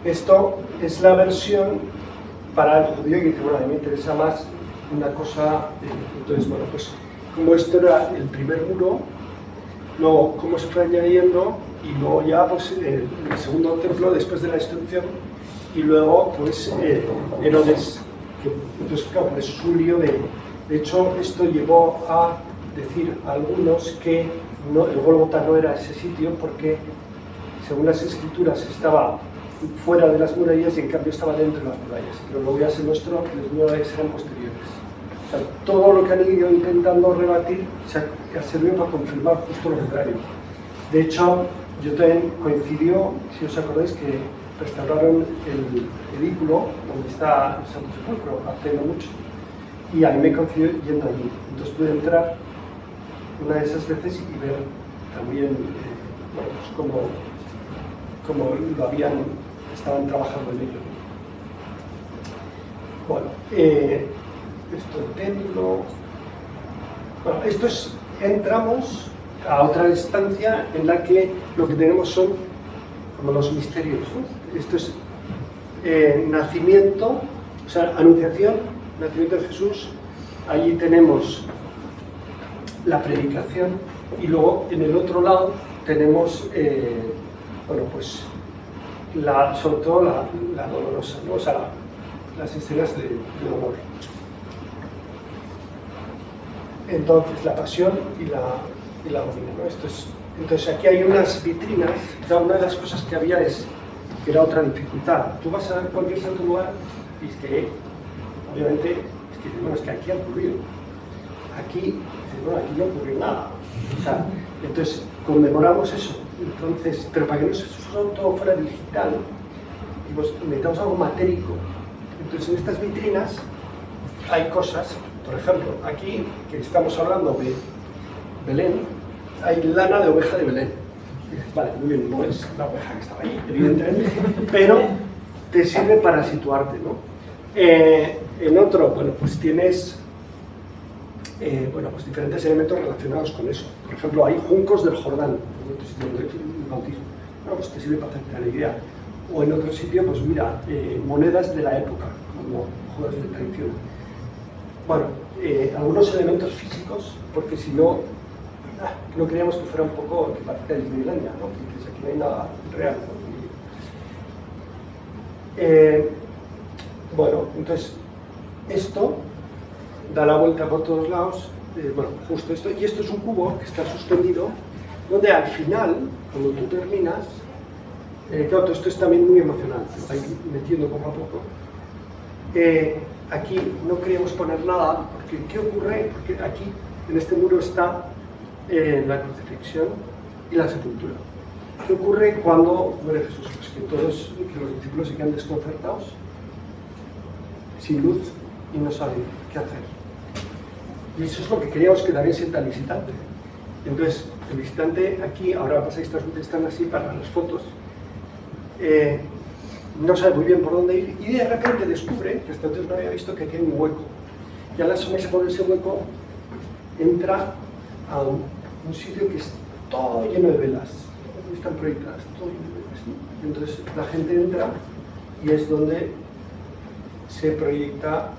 Esto es la versión para el judío que dice, bueno, a mí me interesa más una cosa, entonces, bueno, pues como esto era el primer muro, luego cómo se fue añadiendo, y luego ya pues el segundo templo después de la destrucción, y luego pues Herodes, que entonces claro, pues es un lío de hecho esto llevó a decir a algunos que el Gólgota no era ese sitio, porque según las escrituras estaba fuera de las murallas y en cambio estaba dentro de las murallas, pero luego ya se mostró que las murallas eran posteriores. O sea, todo lo que han ido intentando rebatir se ha servido para confirmar justo lo contrario. De hecho, yo también coincidió, si os acordáis, que restauraron el edículo donde está el Santo Sepulcro hace no mucho, y a mí me coincidió yendo allí. Entonces pude entrar una de esas veces y ver también bueno, pues cómo estaban trabajando en ello. Bueno, esto el templo. Bueno, entramos a otra estancia en la que lo que tenemos son como los misterios, ¿no? Esto es nacimiento, o sea, anunciación, nacimiento de Jesús. Allí tenemos la predicación, y luego en el otro lado tenemos, bueno, pues sobre todo la dolorosa, ¿no? O sea, las escenas de dolor. Entonces, la pasión y la agonía, ¿no? Entonces, aquí hay unas vitrinas. Una de las cosas que había que era otra dificultad. Tú vas a cualquier santo lugar y es que, obviamente, es que aquí ha ocurrido. Aquí no ocurrió nada. O sea, entonces, conmemoramos eso. Entonces, pero para que no todo fuera digital, pues necesitamos algo matérico. Entonces, en estas vitrinas hay cosas, por ejemplo, aquí que estamos hablando de Belén, hay lana de oveja de Belén. Vale, muy bien, no es la oveja que estaba ahí, evidentemente, pero te sirve para situarte, ¿no? En otro, bueno, pues tienes bueno, pues diferentes elementos relacionados con eso. Por ejemplo, hay juncos del Jordán, en otro sitio del bautismo. Bueno, pues te sirve para hacerte la idea. O en otro sitio, pues mira, monedas de la época, como jodas de tradición. Bueno, algunos elementos físicos, porque si no, no queríamos que fuera un poco que parezca Disneylandia, ¿no? Que aquí no hay nada real, ¿no? Bueno, entonces, esto da la vuelta por todos lados bueno, justo esto, y esto es un cubo que está suspendido, donde al final, cuando tú terminas, claro, todo esto es también muy emocional, te va metiendo poco a poco. Aquí no queríamos poner nada, porque ¿qué ocurre? Porque aquí, en este muro, está la crucifixión y la sepultura. ¿Qué ocurre cuando muere Jesús? Pues que los discípulos se quedan desconcertados, sin luz, y no saben qué hacer. Y eso es lo que queríamos que también sienta el visitante. Entonces, el visitante aquí, ahora pasa que estas luces están así para las fotos, no sabe muy bien por dónde ir, y de repente descubre, que hasta entonces no había visto, que tiene un hueco. Y al asomarse por ese hueco, entra a un sitio que es todo lleno de velas. Están proyectadas, todo lleno de velas, ¿no? Entonces la gente entra y es donde se proyecta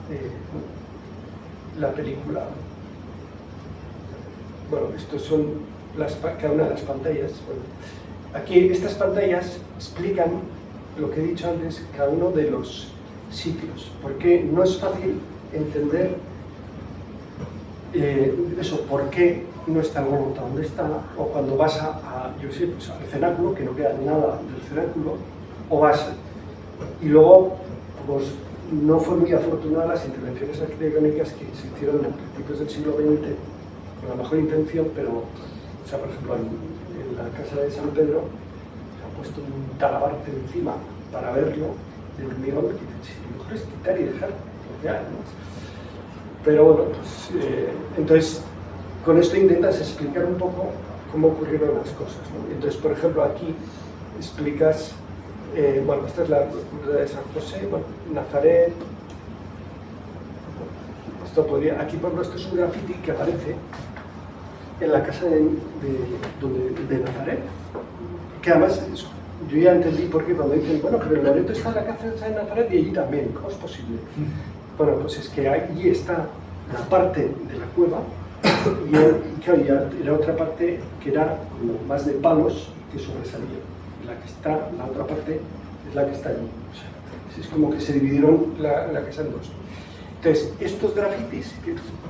la película. Bueno, estos son cada una de las pantallas. Bueno, aquí estas pantallas explican lo que he dicho antes, cada uno de los sitios, porque no es fácil entender eso, por qué no está el Gólgota donde está, o cuando vas yo sé, pues al cenáculo, que no queda nada del cenáculo, o vas, y luego, pues no fue muy afortunada las intervenciones arquitectónicas que se hicieron a principios del siglo XX, con la mejor intención, pero, o sea, por ejemplo, en la casa de San Pedro, puesto un talabarte encima para verlo, del hormigón, que lo mejor es quitar y dejar lo que hay, ¿no? Pero bueno, pues, entonces, con esto intentas explicar un poco cómo ocurrieron las cosas, ¿no? Entonces, por ejemplo, aquí explicas, bueno, esta es la cruz de San José, bueno, Nazaret, esto podría, aquí por ejemplo, esto es un grafiti que aparece en la casa de Nazaret, que además yo ya entendí por qué cuando dicen, bueno, pero el Loreto está en la casa de Nazaret y allí también, ¿cómo es posible? Bueno, pues es que allí está la parte de la cueva y claro, ya era otra parte que era como más de palos que sobresalía. La otra parte es la que está allí. O sea, es como que se dividieron la casa en dos. Entonces, estos grafitis,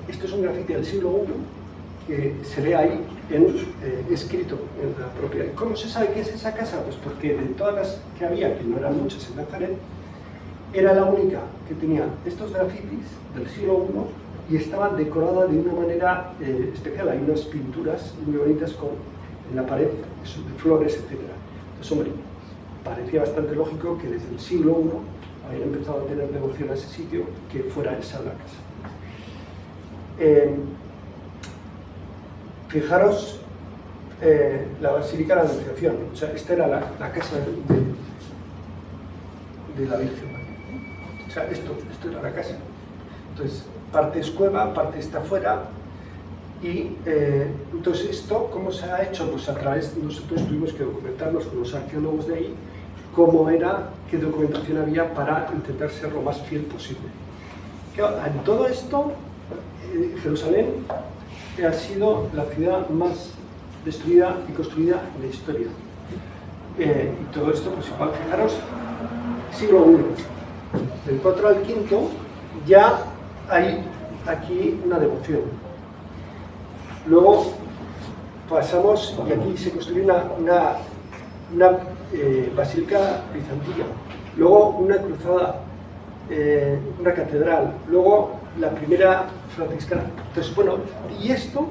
esto es un grafiti del siglo I, que se ve ahí escrito en la propia. ¿Cómo se sabe qué es esa casa? Pues porque de todas las que había, que no eran muchas en Nazaret, era la única que tenía estos grafitis del siglo I y estaba decorada de una manera especial. Hay unas pinturas muy bonitas en la pared, de flores, etc. Entonces, hombre, parecía bastante lógico que desde el siglo I habían empezado a tener devoción a ese sitio, que fuera esa la casa. Fijaros la Basílica de la Anunciación, o sea, esta era la casa de la Virgen. O sea, esto era la casa. Entonces, parte es cueva, parte está afuera. Y entonces, ¿esto cómo se ha hecho? Pues a través, nosotros tuvimos que documentarnos con los arqueólogos de ahí, cómo era, qué documentación había para intentar ser lo más fiel posible. Claro, en todo esto, Jerusalén ha sido la ciudad más destruida y construida en la historia. Y todo esto, pues igual, fijaros, siglo I. Del 4 al 5 ya hay aquí una devoción. Luego pasamos, y aquí se construyó una basílica bizantina, luego una cruzada, una catedral, luego la primera franciscana. Entonces, bueno, y esto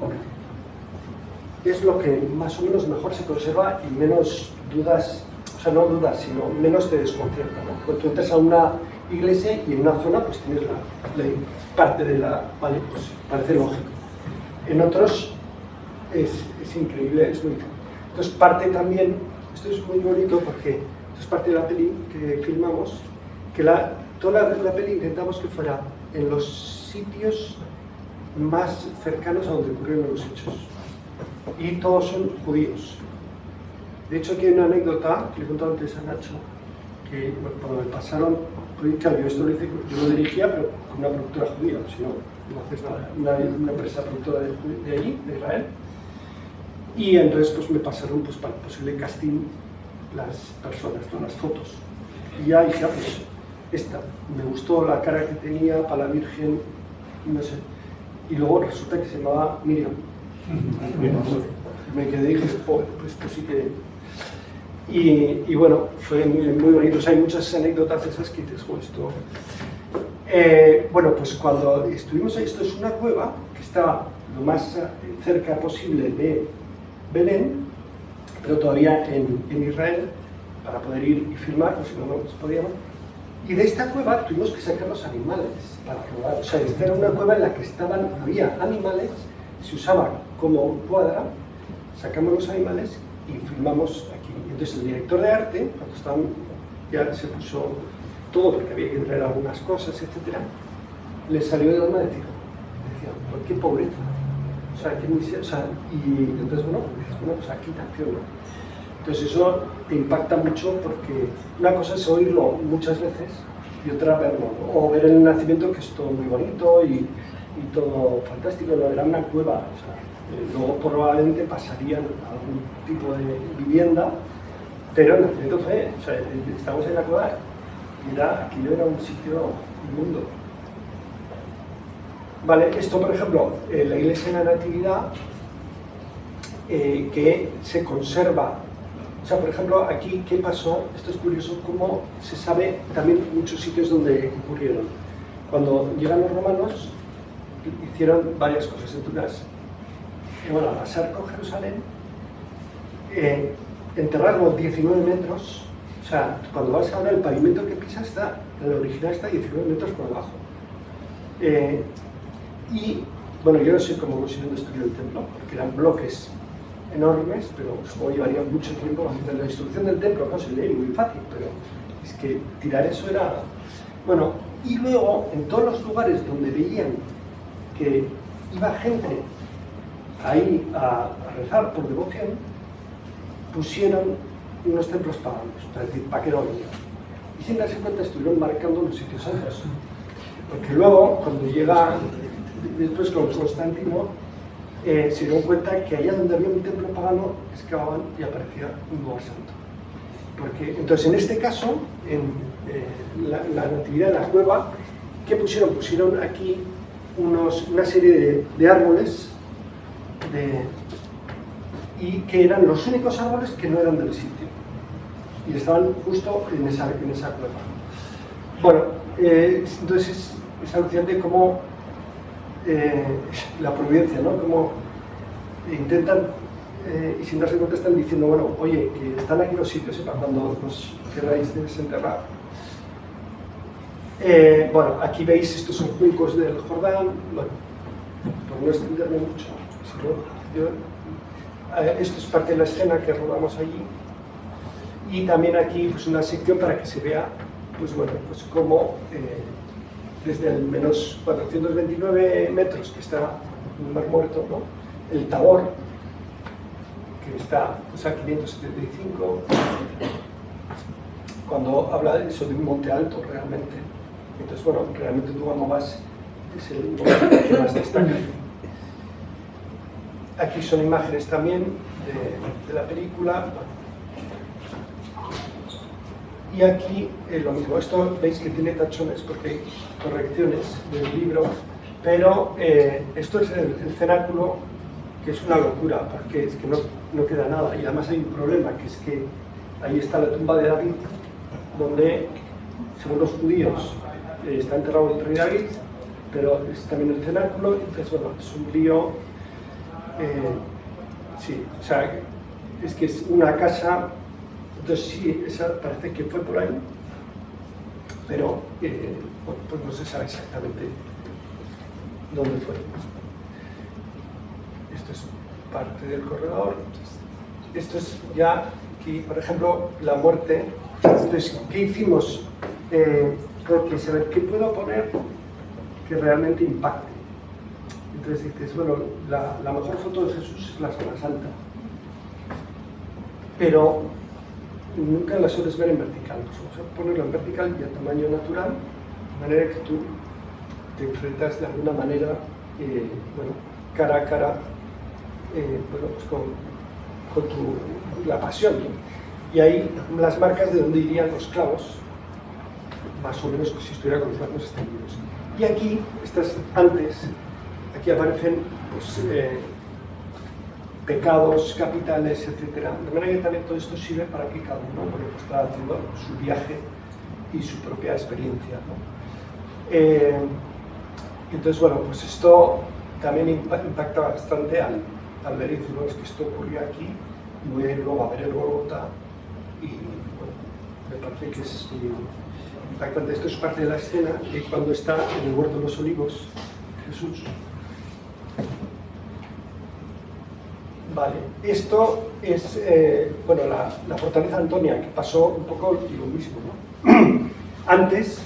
es lo que más o menos mejor se conserva y menos dudas, o sea, no dudas, sino menos te desconcierta, ¿no? Cuando tú entras a una iglesia y en una zona pues tienes la parte de la... Vale, pues parece lógico. En otros es increíble, es muy... Entonces parte también, esto es muy bonito porque esto es parte de la peli que filmamos, que toda la peli intentamos que fuera en los sitios más cercanos a donde ocurrieron los hechos. Y todos son judíos. De hecho, aquí hay una anécdota que le he contado antes a Nacho, que bueno, cuando me pasaron, claro, yo esto lo hice, yo lo dirigía, pero con una productora judía, si no haces nada, una empresa productora de allí, de Israel. Y entonces pues me pasaron pues, para el posible casting las personas, ¿no? Las fotos. Y ya dije, pues esta, me gustó la cara que tenía para la Virgen, no sé. y luego resulta que se llamaba Miriam. Me quedé y dije, joder, pues esto sí que... Y bueno, fue muy bonito. O sea, hay muchas anécdotas esas que dices, joder, esto... bueno, pues cuando estuvimos ahí, esto es una cueva que está lo más cerca posible de Belén, pero todavía en Israel, para poder ir y filmar, pues si no, no podíamos. Y de esta cueva tuvimos que sacar los animales para probar. O sea, esta era una cueva en la que había animales, se usaba como cuadra, sacamos los animales y filmamos aquí. Entonces el director de arte, cuando estaban, ya se puso todo porque había que traer algunas cosas, etc., le salió del alma decir, ¿por qué pobreza? O sea, qué miseria. O sea, y entonces, bueno, pues aquí nació, ¿no? Entonces eso te impacta mucho porque una cosa es oírlo muchas veces y otra verlo, ¿no? O ver el nacimiento, que es todo muy bonito y todo fantástico, ¿no? Era una cueva, o sea, luego probablemente pasarían a algún tipo de vivienda, pero el nacimiento fue, o sea, estamos en la cueva y aquello era un sitio inmundo. Vale, esto por ejemplo, la iglesia de la Natividad, que se conserva. O sea, por ejemplo, aquí, ¿qué pasó? Esto es curioso, cómo se sabe también muchos sitios donde ocurrieron. Cuando llegan los romanos, hicieron varias cosas. Entonces, bueno, arrasar con Jerusalén, enterrarlo 19 metros, o sea, cuando vas ahora, el pavimento que pisas está, el original está 19 metros por abajo. Y, bueno, yo no sé cómo consiguieron destruir el templo, porque eran bloques enormes, pero supongo llevaría mucho tiempo. La destrucción del templo no se lee muy fácil, pero es que tirar eso era... Bueno, y luego, en todos los lugares donde veían que iba gente ahí a rezar por devoción, pusieron unos templos paganos, es decir, para que no venían. Y sin darse cuenta estuvieron marcando los sitios santos. Porque luego, cuando llega, después con Constantino, se dieron cuenta que allá donde había un templo pagano, excavaban y aparecía un lugar santo. Porque, entonces, en este caso, en la Natividad de la cueva, ¿qué pusieron? Pusieron aquí una serie de árboles, y que eran los únicos árboles que no eran del sitio. Y estaban justo en esa cueva. Bueno, entonces es alucinante cómo la providencia, ¿no? Como intentan, y sin darse cuenta están diciendo, bueno, oye, que están aquí los sitios, para cuando os queráis desenterrar. Bueno, aquí veis, estos son juncos del Jordán. Bueno, por no extenderme mucho, esto es parte de la escena que rodamos allí. Y también aquí pues, una sección para que se vea, pues bueno, pues cómo desde el menos 429 metros que está en el Mar Muerto, ¿no? El Tabor, que está pues, a 575, cuando habla de eso de un monte alto realmente. Entonces, bueno, realmente Tugamabas es el monte que más destaca. Aquí son imágenes también de la película. Y aquí lo mismo. Esto veis que tiene tachones porque hay correcciones del libro, pero esto es el cenáculo, que es una locura, porque es que no queda nada. Y además hay un problema, que es que ahí está la tumba de David, donde, según los judíos, está enterrado el rey David, pero es también el cenáculo. Entonces, bueno, es un lío. Sí, o sea, es que es una casa. Entonces sí, esa parece que fue por ahí, pero bueno, pues no se sabe exactamente dónde fue. Esto es parte del corredor. Esto es ya aquí, por ejemplo, la muerte. Entonces, ¿qué hicimos? Creo que saber qué puedo poner que realmente impacte. Entonces dices, bueno, la mejor foto de Jesús es la Semana Santa, pero nunca la sueles ver en vertical. Pues vamos a ponerlo en vertical y a tamaño natural, de manera que tú te enfrentas de alguna manera, bueno, cara a cara, bueno, pues con la pasión, ¿no? Y ahí las marcas de donde irían los clavos, más o menos si estuviera con los brazos extendidos. Y aquí, estas antes, aquí aparecen pues, pecados capitales, etc. De manera que también todo esto sirve para que cada uno está haciendo su viaje y su propia experiencia, ¿no? Entonces, bueno, pues esto también impacta bastante al ver y decir, no, es que esto ocurrió aquí, y voy a ir luego a ver el Gólgota, y bueno, me parece que es impactante. Esto es parte de la escena de cuando está en el Huerto de los Olivos, Jesús. Vale, esto es, bueno, la fortaleza Antonia, que pasó un poco lo mismo, ¿no? Antes,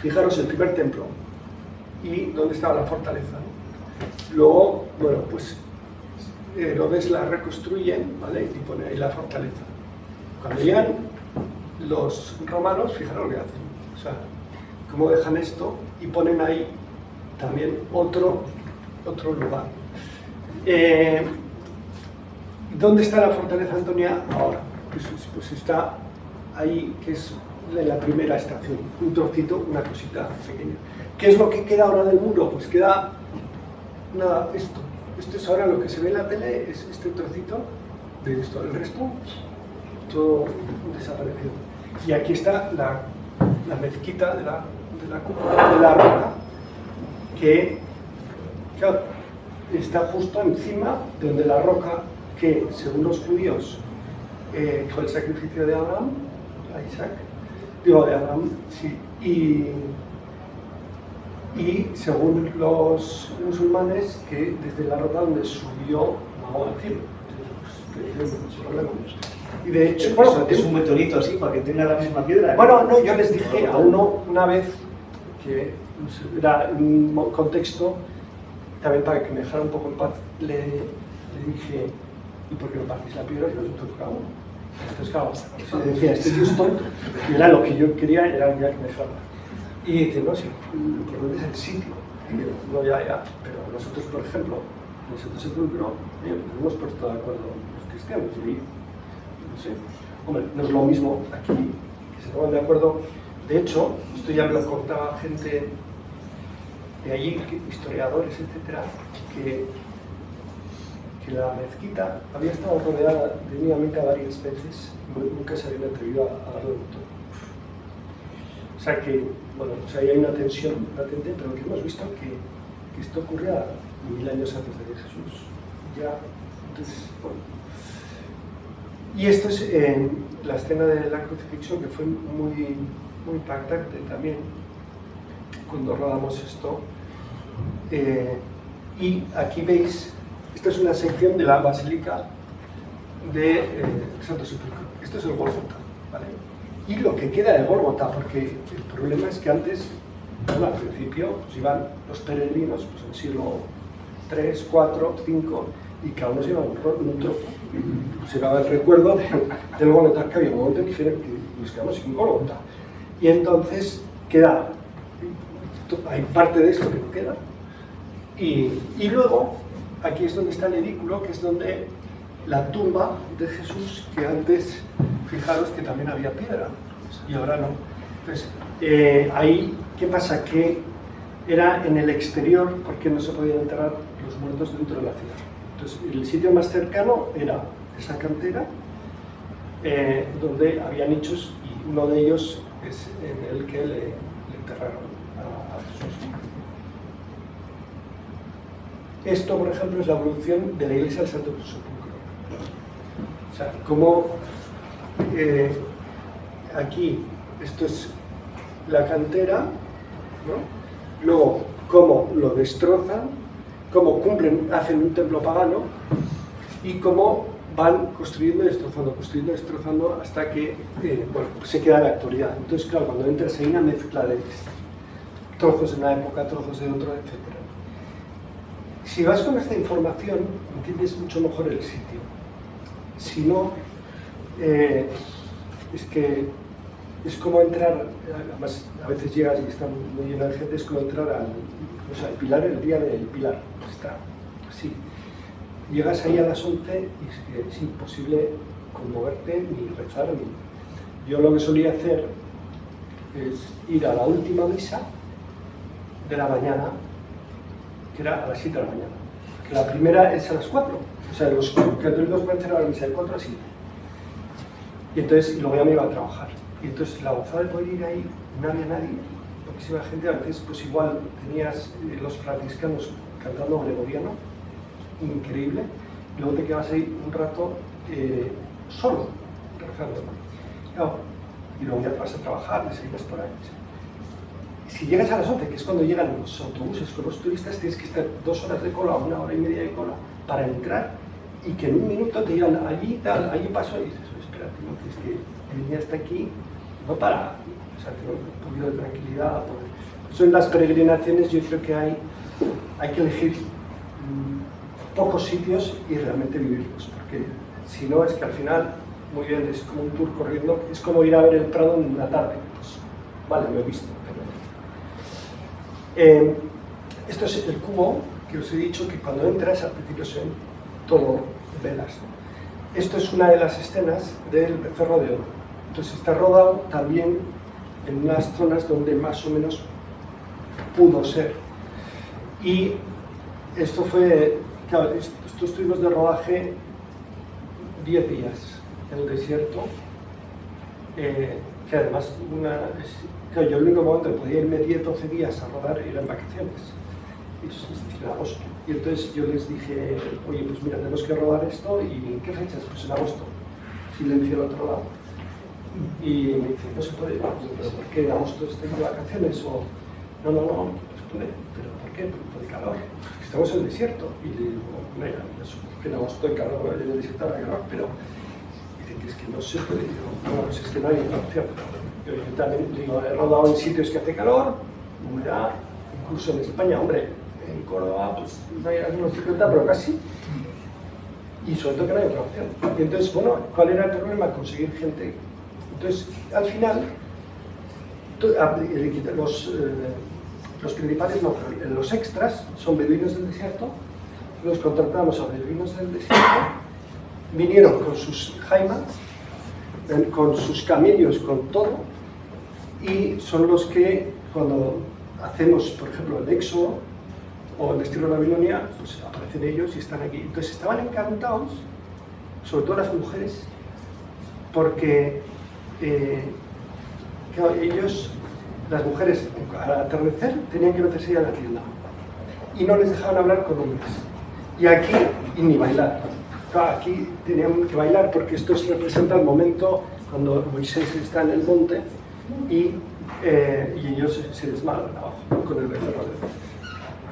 fijaros el primer templo, y dónde estaba la fortaleza, ¿no? Luego, bueno, pues Herodes la reconstruyen, ¿vale? Y pone ahí la fortaleza. Cuando llegan los romanos, fijaros lo que hacen, o sea, cómo dejan esto y ponen ahí también otro lugar. ¿Dónde está la fortaleza Antonia ahora? Pues está ahí, que es la primera estación, un trocito, una cosita pequeña. ¿Qué es lo que queda ahora del muro? Pues queda nada, esto. Esto es ahora lo que se ve en la tele, es este trocito de esto. El resto, todo desaparecido. Y aquí está la mezquita de la cúpula de la roca, que claro, está justo encima de donde la roca, que según los judíos fue el sacrificio de Abraham, a Isaac, digo de Abraham, sí, y según los musulmanes, que desde la roca donde subió Mahoma al cielo. Y de hecho, bueno, es un meteorito así, para que tenga la misma piedra. Bueno, no, yo les dije a uno una vez, que era un contexto, también para que me dejara un poco en paz, le dije, ¿y por qué no partís la piedra y nosotros cada uno? Entonces, claro, se decía, este tío es tonto, y era lo que yo quería, era ya que me dejara. Y dice, no, sí, lo importante es el sitio. Y yo, no, ya, pero nosotros, por ejemplo, nosotros sepulcro, nos hemos puesto de acuerdo los cristianos, y no sé, hombre, no es lo mismo aquí que se pongan de acuerdo. De hecho, esto ya me lo contaba gente de allí, historiadores, etcétera, que la mezquita había estado rodeada de enemiamente varias veces y nunca se habían atrevido a darle un toque. O sea que, bueno, o sea, ahí hay una tensión latente, pero que hemos visto que esto ocurría 1000 años antes de Jesús. Ya, entonces, bueno. Y esto es la escena de la crucifixión, que fue muy impactante también cuando rodamos esto. Y aquí veis, esta es una sección de la Basílica de Santo Sepulcro. Esto es el Gólgota, ¿vale? Y lo que queda de Gólgota, porque el problema es que antes, bueno, al principio, pues iban los peregrinos, pues en el siglo 3, 4, 5, y cada uno se llevaba un trozo. Se daba el recuerdo del Gólgota, que había un momento en que nos quedamos sin Gólgota. Y entonces queda, hay parte de esto que no queda. Y luego, aquí es donde está el edículo, que es donde la tumba de Jesús, que antes, fijaros que también había piedra, y ahora no. Entonces, ahí, ¿qué pasa? Que era en el exterior, porque no se podían enterrar los muertos dentro de la ciudad. Entonces, el sitio más cercano era esa cantera, donde había nichos, y uno de ellos es en el que le enterraron a Jesús. Esto, por ejemplo, es la evolución de la iglesia del Santo Sepulcro. O sea, como aquí, esto es la cantera, ¿no? Luego, cómo lo destrozan, cómo hacen un templo pagano, y cómo van construyendo y destrozando hasta que bueno, pues se queda en la actualidad. Entonces, claro, cuando entras hay una mezcla de trozos de una época, trozos de otra, etc. Si vas con esta información, entiendes mucho mejor el sitio. Si no, es que es como entrar, además a veces llegas y está muy lleno de gente, es como entrar al Pilar el día del Pilar, está así. Llegas ahí a las 11 y es imposible conmoverte ni rezar. Yo lo que solía hacer es ir a la última misa de la mañana que era a las 7 de la mañana. Que la primera es a las 4. O sea, los católicos pueden cerrar la misa de 4 a 7. Y entonces, y luego ya me iba a trabajar. Y entonces la gozada de poder ir ahí, no había nadie, poquísima gente, a veces pues igual tenías los franciscanos cantando gregoriano, increíble, y luego te quedabas ahí un rato solo, rezando. Claro, y luego ya te vas a trabajar, te seguimos por ahí. Si llegas a las 11, que es cuando llegan los autobuses con los turistas, tienes que estar 2 horas de cola, 1 hora y media de cola, para entrar, y que en un minuto te digan allí, tal, allí pasó, y dices, espérate, no, que es que el niño está aquí, no para, o sea, tener un poquito de tranquilidad. Eso en las peregrinaciones yo creo que hay que elegir pocos sitios y realmente vivirlos, porque si no es que al final, muy bien, es como un tour corriendo, es como ir a ver el Prado en una tarde, pues, vale, lo he visto. Esto es el cubo, que os he dicho que cuando entras al principio se ven todo velas. Esto es una de las escenas del Becerro de Oro. Entonces está rodado también en unas zonas donde más o menos pudo ser. Y esto fue, claro, estos tuvimos de rodaje 10 días en el desierto, que además, claro, yo el único momento que podía irme 10-12 días a rodar era en vacaciones, es decir, en agosto. Y entonces yo les dije, oye, pues mira, tenemos que rodar esto, ¿y en qué fechas? Pues en agosto. Silencio al otro lado. Y me dice, no se puede, pero ¿por qué en agosto estoy de vacaciones? O, no, no se puede, pero ¿por qué? Por el calor. Estamos en el desierto. Y le digo, mira, eso, que en agosto hay calor, en el desierto hay calor, pero dicen que es que no se puede. Y digo, no, pues es que no hay otra opción. Yo también digo, he rodado en sitios que hace calor, humedad, incluso en España, hombre, en Córdoba, pues no hay algunos 50, pero casi. Y sobre todo que no hay otra opción. Y entonces, bueno, ¿cuál era el problema? Conseguir gente. Entonces, al final, los principales, no, los extras son beduinos del desierto, los contratamos a beduinos del desierto, vinieron con sus jaimas, con sus camellos, con todo, y son los que, cuando hacemos, por ejemplo, el Éxodo o el Destino de Babilonia, pues aparecen ellos y están aquí. Entonces estaban encantados, sobre todo las mujeres, porque claro, ellos, las mujeres, al atardecer tenían que meterse ya a la tienda y no les dejaban hablar con hombres. Y aquí, y ni bailar. Claro, aquí tenían que bailar porque esto representa el momento cuando Moisés está en el monte y ellos se desmalan abajo con el becerro.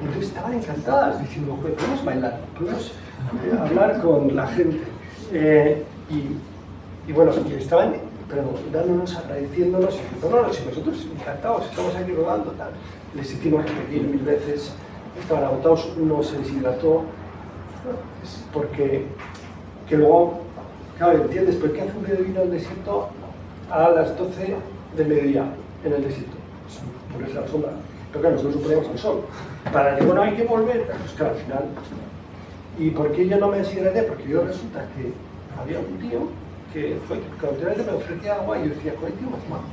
Entonces estaban encantadas diciendo, podemos bailar, podemos hablar con la gente. Y bueno, y estaban dándonos, agradeciéndonos, y diciendo, no, si nosotros encantados, estamos aquí rodando, tal. Les hicimos repetir 1000 veces, estaban agotados, uno se deshidrató, es porque, que luego, claro, ¿entiendes? ¿Por qué hace un beduino en el desierto a las 12 del mediodía en el desierto? Por esa sombra. Pero claro, nosotros nos poníamos al sol. Para que, bueno, hay que volver, pues claro, al final. ¿Y por qué yo no me deshidraté? Porque yo resulta que había un tío que fue, continuamente me ofrecía agua y yo decía, joder, tío, más majo.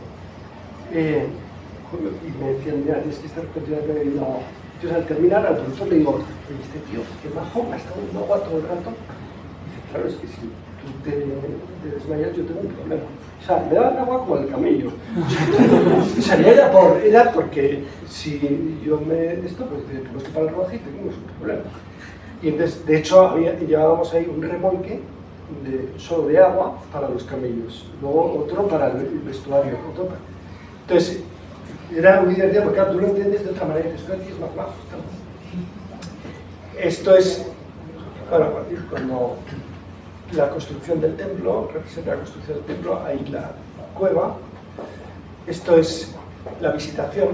Y me decían, mira, tienes que estar continuamente bebiendo agua. Entonces al terminar al profesor le digo, oye, este tío, qué majo, me ha estado dando agua todo el rato. Y dice, claro, es que si tú te desmayas, yo tengo un problema. O sea, me daban agua como el camello. O sea, no era porque si yo esto, pues tenemos que parar el rodaje y tenemos un problema. Y entonces, de hecho, llevábamos ahí un remolque solo de agua para los camellos, luego otro para el vestuario, otro para... Entonces, era muy divertido porque tú lo entiendes de otra manera, y dices, es más bajo. Esto es, bueno, cuando la construcción del templo, representa la construcción del templo, ahí la cueva, esto es la visitación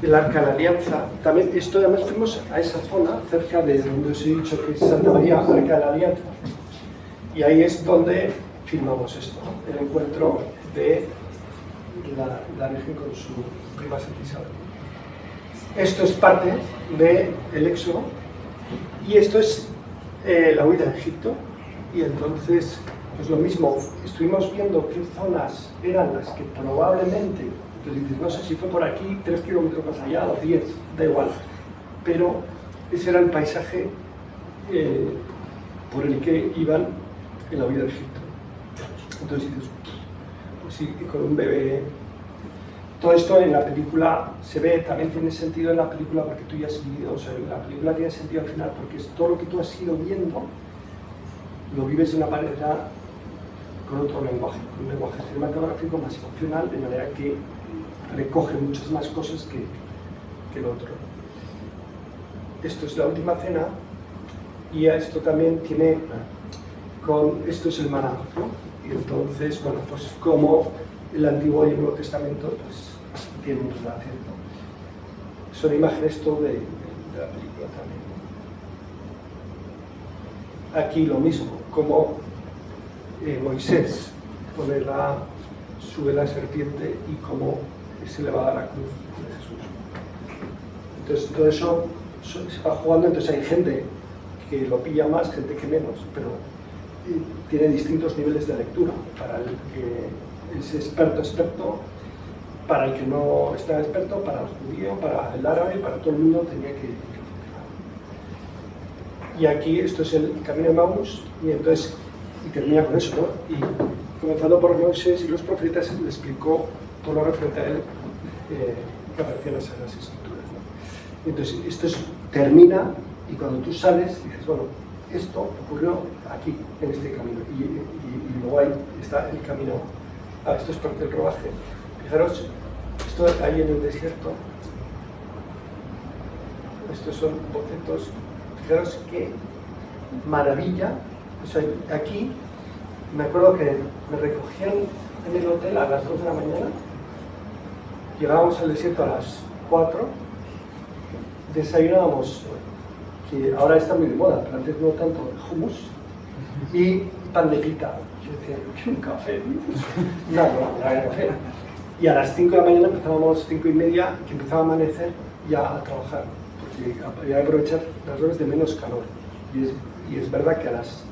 del Arca de la Alianza. También, esto además fuimos a esa zona, cerca de donde os he dicho que es Santa María, Arca de la Alianza. Y ahí es donde filmamos esto, ¿no? El encuentro de la Virgen con su prima Santa Isabel. Esto es parte del Éxodo y esto es la huida de Egipto. Y entonces, pues lo mismo, estuvimos viendo qué zonas eran las que probablemente, entonces dices, no sé si fue por aquí, 3 kilómetros más allá, o 10, da igual. pero ese era el paisaje por el que iban en la vida de Egipto. Entonces dices, pues sí, con un bebé. Todo esto en la película se ve, también tiene sentido en la película porque tú ya has vivido, o sea, la película tiene sentido al final porque es todo lo que tú has ido viendo, lo vives de una manera con otro lenguaje, con un lenguaje cinematográfico más emocional, de manera que recoge muchas más cosas que el otro. Esto es la última cena y esto también tiene esto es el maná, ¿no? Y entonces, bueno, pues como el Antiguo y el Nuevo Testamento pues tienen relación, ¿no? Son imágenes todo de la película también. Aquí lo mismo, como Moisés sube la serpiente y cómo se le va a dar la cruz de Jesús. Entonces todo eso se va jugando, entonces hay gente que lo pilla más, gente que menos, pero tiene distintos niveles de lectura. Para el que es experto, para el que no está experto, para el judío, para el árabe, para todo el mundo tenía que funcionar. Y aquí esto es el camino de Maús, y entonces termina con eso, ¿no? Y comenzando por Moisés y los profetas, le explicó todo lo referente a él que aparecía en las Sagradas Escrituras, ¿no? Entonces esto termina, y cuando tú sales dices, bueno, esto ocurrió aquí, en este camino, y luego ahí está el camino. Esto es parte del rodaje. Fijaros, esto ahí en el desierto, estos son bocetos. Fijaros qué maravilla. O sea, aquí me acuerdo que me recogían en el hotel a las 2 de la mañana, llegábamos al desierto a las 4, desayunábamos, que ahora está muy de moda, pero antes no tanto, hummus y pan de pita. Yo decía, yo quiero un café. No había café. Y a las 5 de la mañana empezábamos, 5:30, que empezaba a amanecer, ya a trabajar, porque había que aprovechar las horas de menos calor. Y es verdad que a las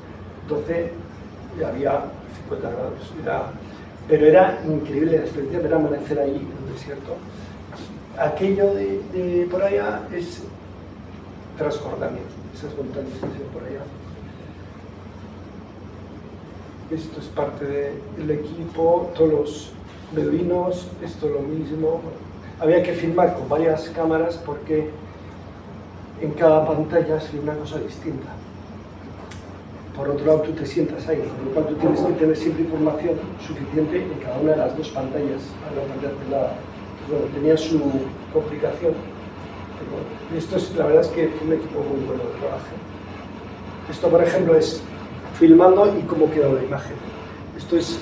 12 ya había 50 grados. Pero era increíble la experiencia de ver amanecer ahí en el desierto. Aquello de por allá es Transjordania, esas montañas que se ven por allá. Esto es parte del equipo, todos los beduinos, esto lo mismo. Había que filmar con varias cámaras porque en cada pantalla se ve una cosa distinta. Por otro lado, tú te sientas ahí, por lo cual tú tienes que tener siempre información suficiente en cada una de las dos pantallas a la pantalla de lado. Bueno, tenía su complicación. Esto es, la verdad es que fue un equipo muy bueno de trabajo. Esto, por ejemplo, es filmando y cómo quedó la imagen. Esto es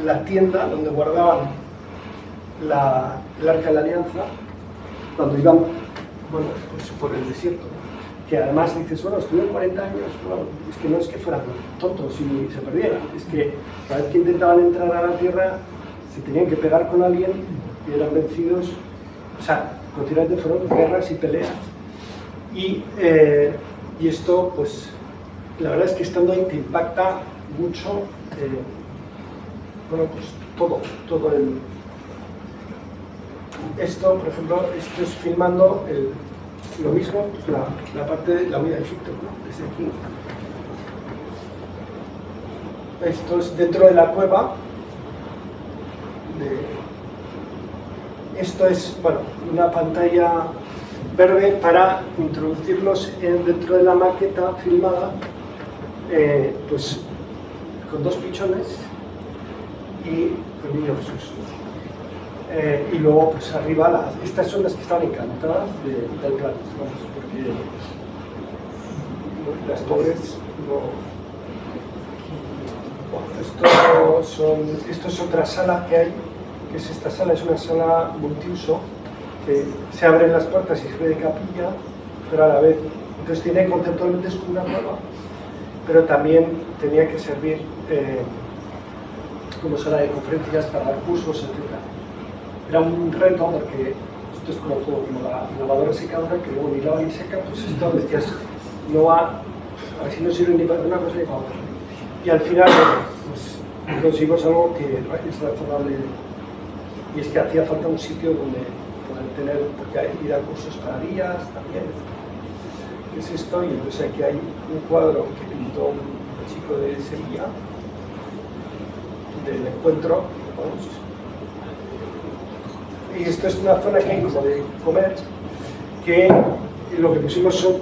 la tienda donde guardaban el Arca de la Alianza cuando iban, bueno, pues, por el desierto. Que además dices, bueno, estuvieron 40 años, bueno, es que no es que fueran tontos y se perdieran, es que cada vez que intentaban entrar a la tierra se tenían que pegar con alguien y eran vencidos, o sea, continuamente fueron guerras y peleas. Y esto, pues, la verdad es que estando ahí te impacta mucho, bueno, pues todo el... Esto, por ejemplo, esto es filmando lo mismo, pues la parte de la huida de Egipto, ¿no? Desde aquí. Esto es dentro de la cueva. Esto es, bueno, una pantalla verde para introducirlos dentro de la maqueta filmada, pues con 2 pichones y con Niño Jesús. Y luego, pues arriba, estas son las que estaban encantadas del plan, vamos, porque las pobres no... Bueno, esto es otra sala que hay, que es esta sala, es una sala multiuso, que se abren las puertas y se ve de capilla, pero a la vez, entonces tiene conceptualmente es como una cueva, pero también tenía que servir como sala de conferencias para dar cursos, etc. Era un reto porque esto es como todo, como la lavadora secadora que luego ni lava ni seca, pues esto decías, no va, a ver si no sirve ni para una cosa ni para otra. Y al final, pues conseguimos algo que es razonable, y es que hacía falta un sitio donde poder tener, porque hay ir a cursos para guías también. ¿Qué es esto? Y entonces aquí hay un cuadro que pintó un chico de Sevilla, del encuentro, vamos. Y esto es una zona que hay como de comer, que lo que pusimos son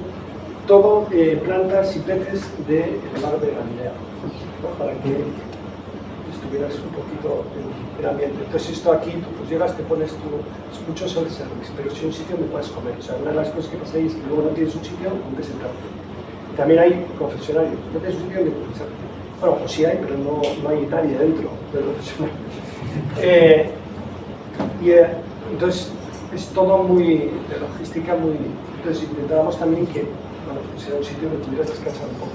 todo plantas y peces del mar de Galilea, ¿no? Para que estuvieras un poquito en ambiente. Entonces esto aquí, tú pues llegas, te pones es mucho self-service, pero si un sitio donde puedes comer. O sea, una de las cosas que pasa ahí es que luego no tienes un sitio donde sentarte. También hay confesionarios, no tienes un sitio donde sentarte. Bueno, pues sí hay, pero no hay Italia dentro del confesionario. Entonces es todo muy, de logística muy... Entonces intentábamos también que, bueno, pues sea un sitio donde pudieras descansar un poco.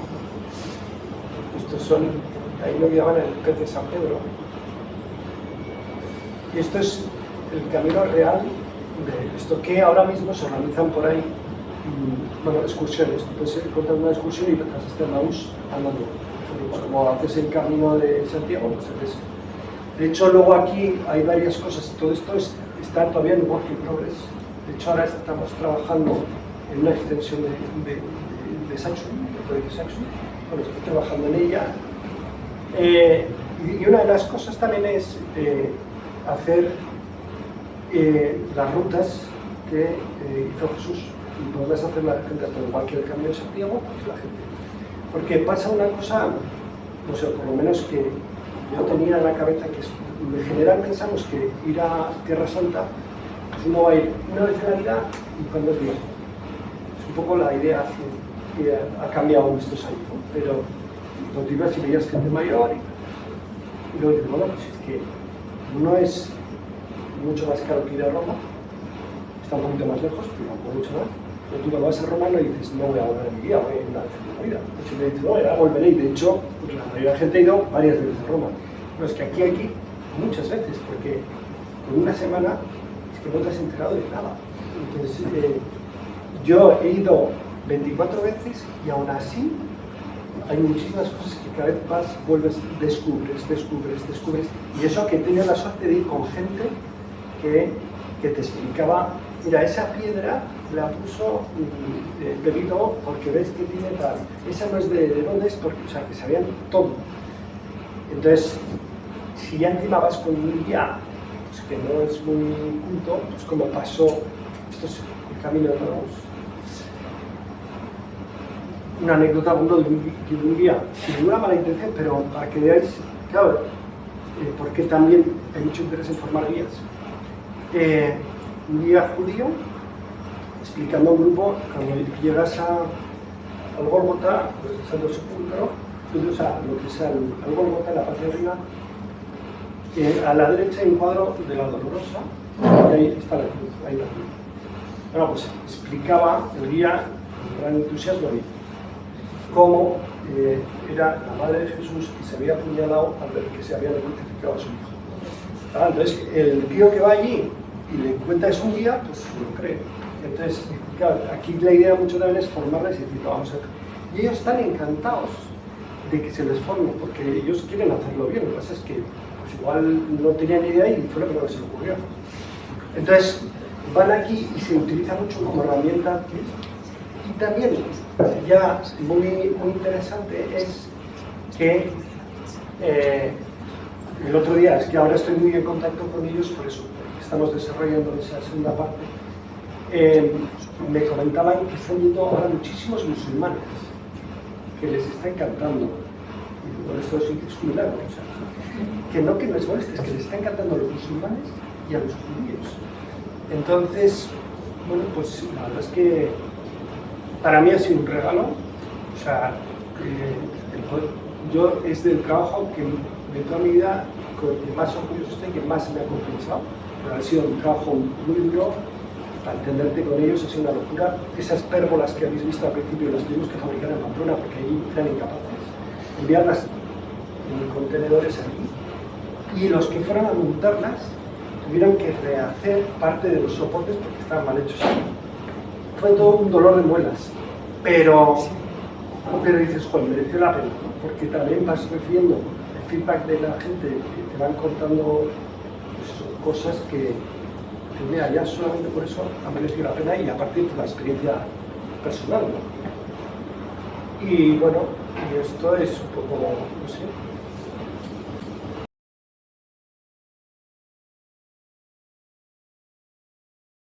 Estos son, ahí lo llaman el pez de San Pedro. Y esto es el camino real de esto que ahora mismo se organizan por ahí, bueno, excursiones. Entonces encuentras una excursión y te vas a Emaús andando. Pues como haces el camino de Santiago, pues haces. De hecho, luego aquí hay varias cosas. Todo esto está todavía en work in progress. De hecho, ahora estamos trabajando en una extensión de Saxon, del proyecto Saxon. Bueno, estoy trabajando en ella. Y una de las cosas también es hacer las rutas que hizo Jesús. Y podrás hacer la gente, igual que el Camino de Santiago, pues la gente. Porque pasa una cosa, no sé, por lo menos que yo tenía en la cabeza, que en general pensamos que ir a Tierra Santa, pues uno va a ir una vez en la vida y cuando es viejo. Es un poco la idea que ha cambiado en estos años, ¿no? Pero cuando te ibas y veías gente mayor y luego dices, bueno, pues es que uno es mucho más caro que ir a Roma, está un poquito más lejos, pero no mucho más. Pero tú cuando vas a Roma no dices, no voy a volver en mi vida, voy a ir una vez en mi vida. De hecho, me dices, no, ya volveré. Y de hecho, pues la mayoría de la gente ha ido varias veces a Roma. Pero es que aquí, muchas veces, porque con una semana es que no te has enterado de nada. Entonces, yo he ido 24 veces y aún así hay muchísimas cosas que cada vez vas, vuelves, descubres. Y eso que he tenido la suerte de ir con gente que te explicaba, mira, esa piedra la puso debido porque ves que tiene tal, esa no es de dónde es, porque, o sea, que sabían todo. Entonces, si ya encima vas con un guía pues, que no es muy culto, pues como pasó, esto es el camino de Emaús. Una anécdota de un guía, sin ninguna mala intención, pero para que veáis, claro, porque también hay mucho interés en formar guías. Un guía judío explicando a un grupo, cuando llegas al Gólgota, pues es el sepulcro, o sea, lo que es al Gólgota, en la parte de arriba, a la derecha hay un cuadro de la Dolorosa, y ahí está la cruz, ahí la cruz. Bueno, pues explicaba el guía, con gran entusiasmo, cómo era la madre de Jesús que se había apuñalado al ver que se había crucificado a su hijo. Entonces, el tío que va allí y le cuenta es un guía, pues lo cree. Entonces, claro, aquí la idea mucho también es formarles y decir, vamos a ver. Y ellos están encantados de que se les forme, porque ellos quieren hacerlo bien. Lo que pasa es que pues igual no tenían ni idea y fue lo primero que se les ocurrió. Entonces, van aquí y se utiliza mucho como herramienta. Y también, ya muy interesante es que el otro día, es que ahora estoy muy en contacto con ellos, por eso estamos desarrollando esa segunda parte. Me comentaban que están yendo ahora muchísimos musulmanes, que les está encantando. Y por eso es un milagro, o sea, que no les moleste, es que les está encantando a los musulmanes y a los judíos. Entonces, bueno, pues la verdad es que para mí ha sido un regalo. O sea, yo es del trabajo que de toda mi vida con el que más orgulloso estoy, que más me ha compensado. Pero ha sido un trabajo muy duro. Para entenderte con ellos ha sido una locura. Esas pérgolas que habéis visto al principio las tuvimos que fabricar en Pamplona porque ahí eran incapaces. Enviarlas en contenedores allí. Y los que fueran a montarlas tuvieron que rehacer parte de los soportes porque estaban mal hechos. Fue todo un dolor de muelas. Pero dices, joder, mereció la pena, ¿no? Porque también vas recibiendo el feedback de la gente que te van contando pues, cosas que que mira, ya solamente por eso ha merecido la pena y aparte por la experiencia personal, ¿no? Y bueno, y esto es un poco, no sé,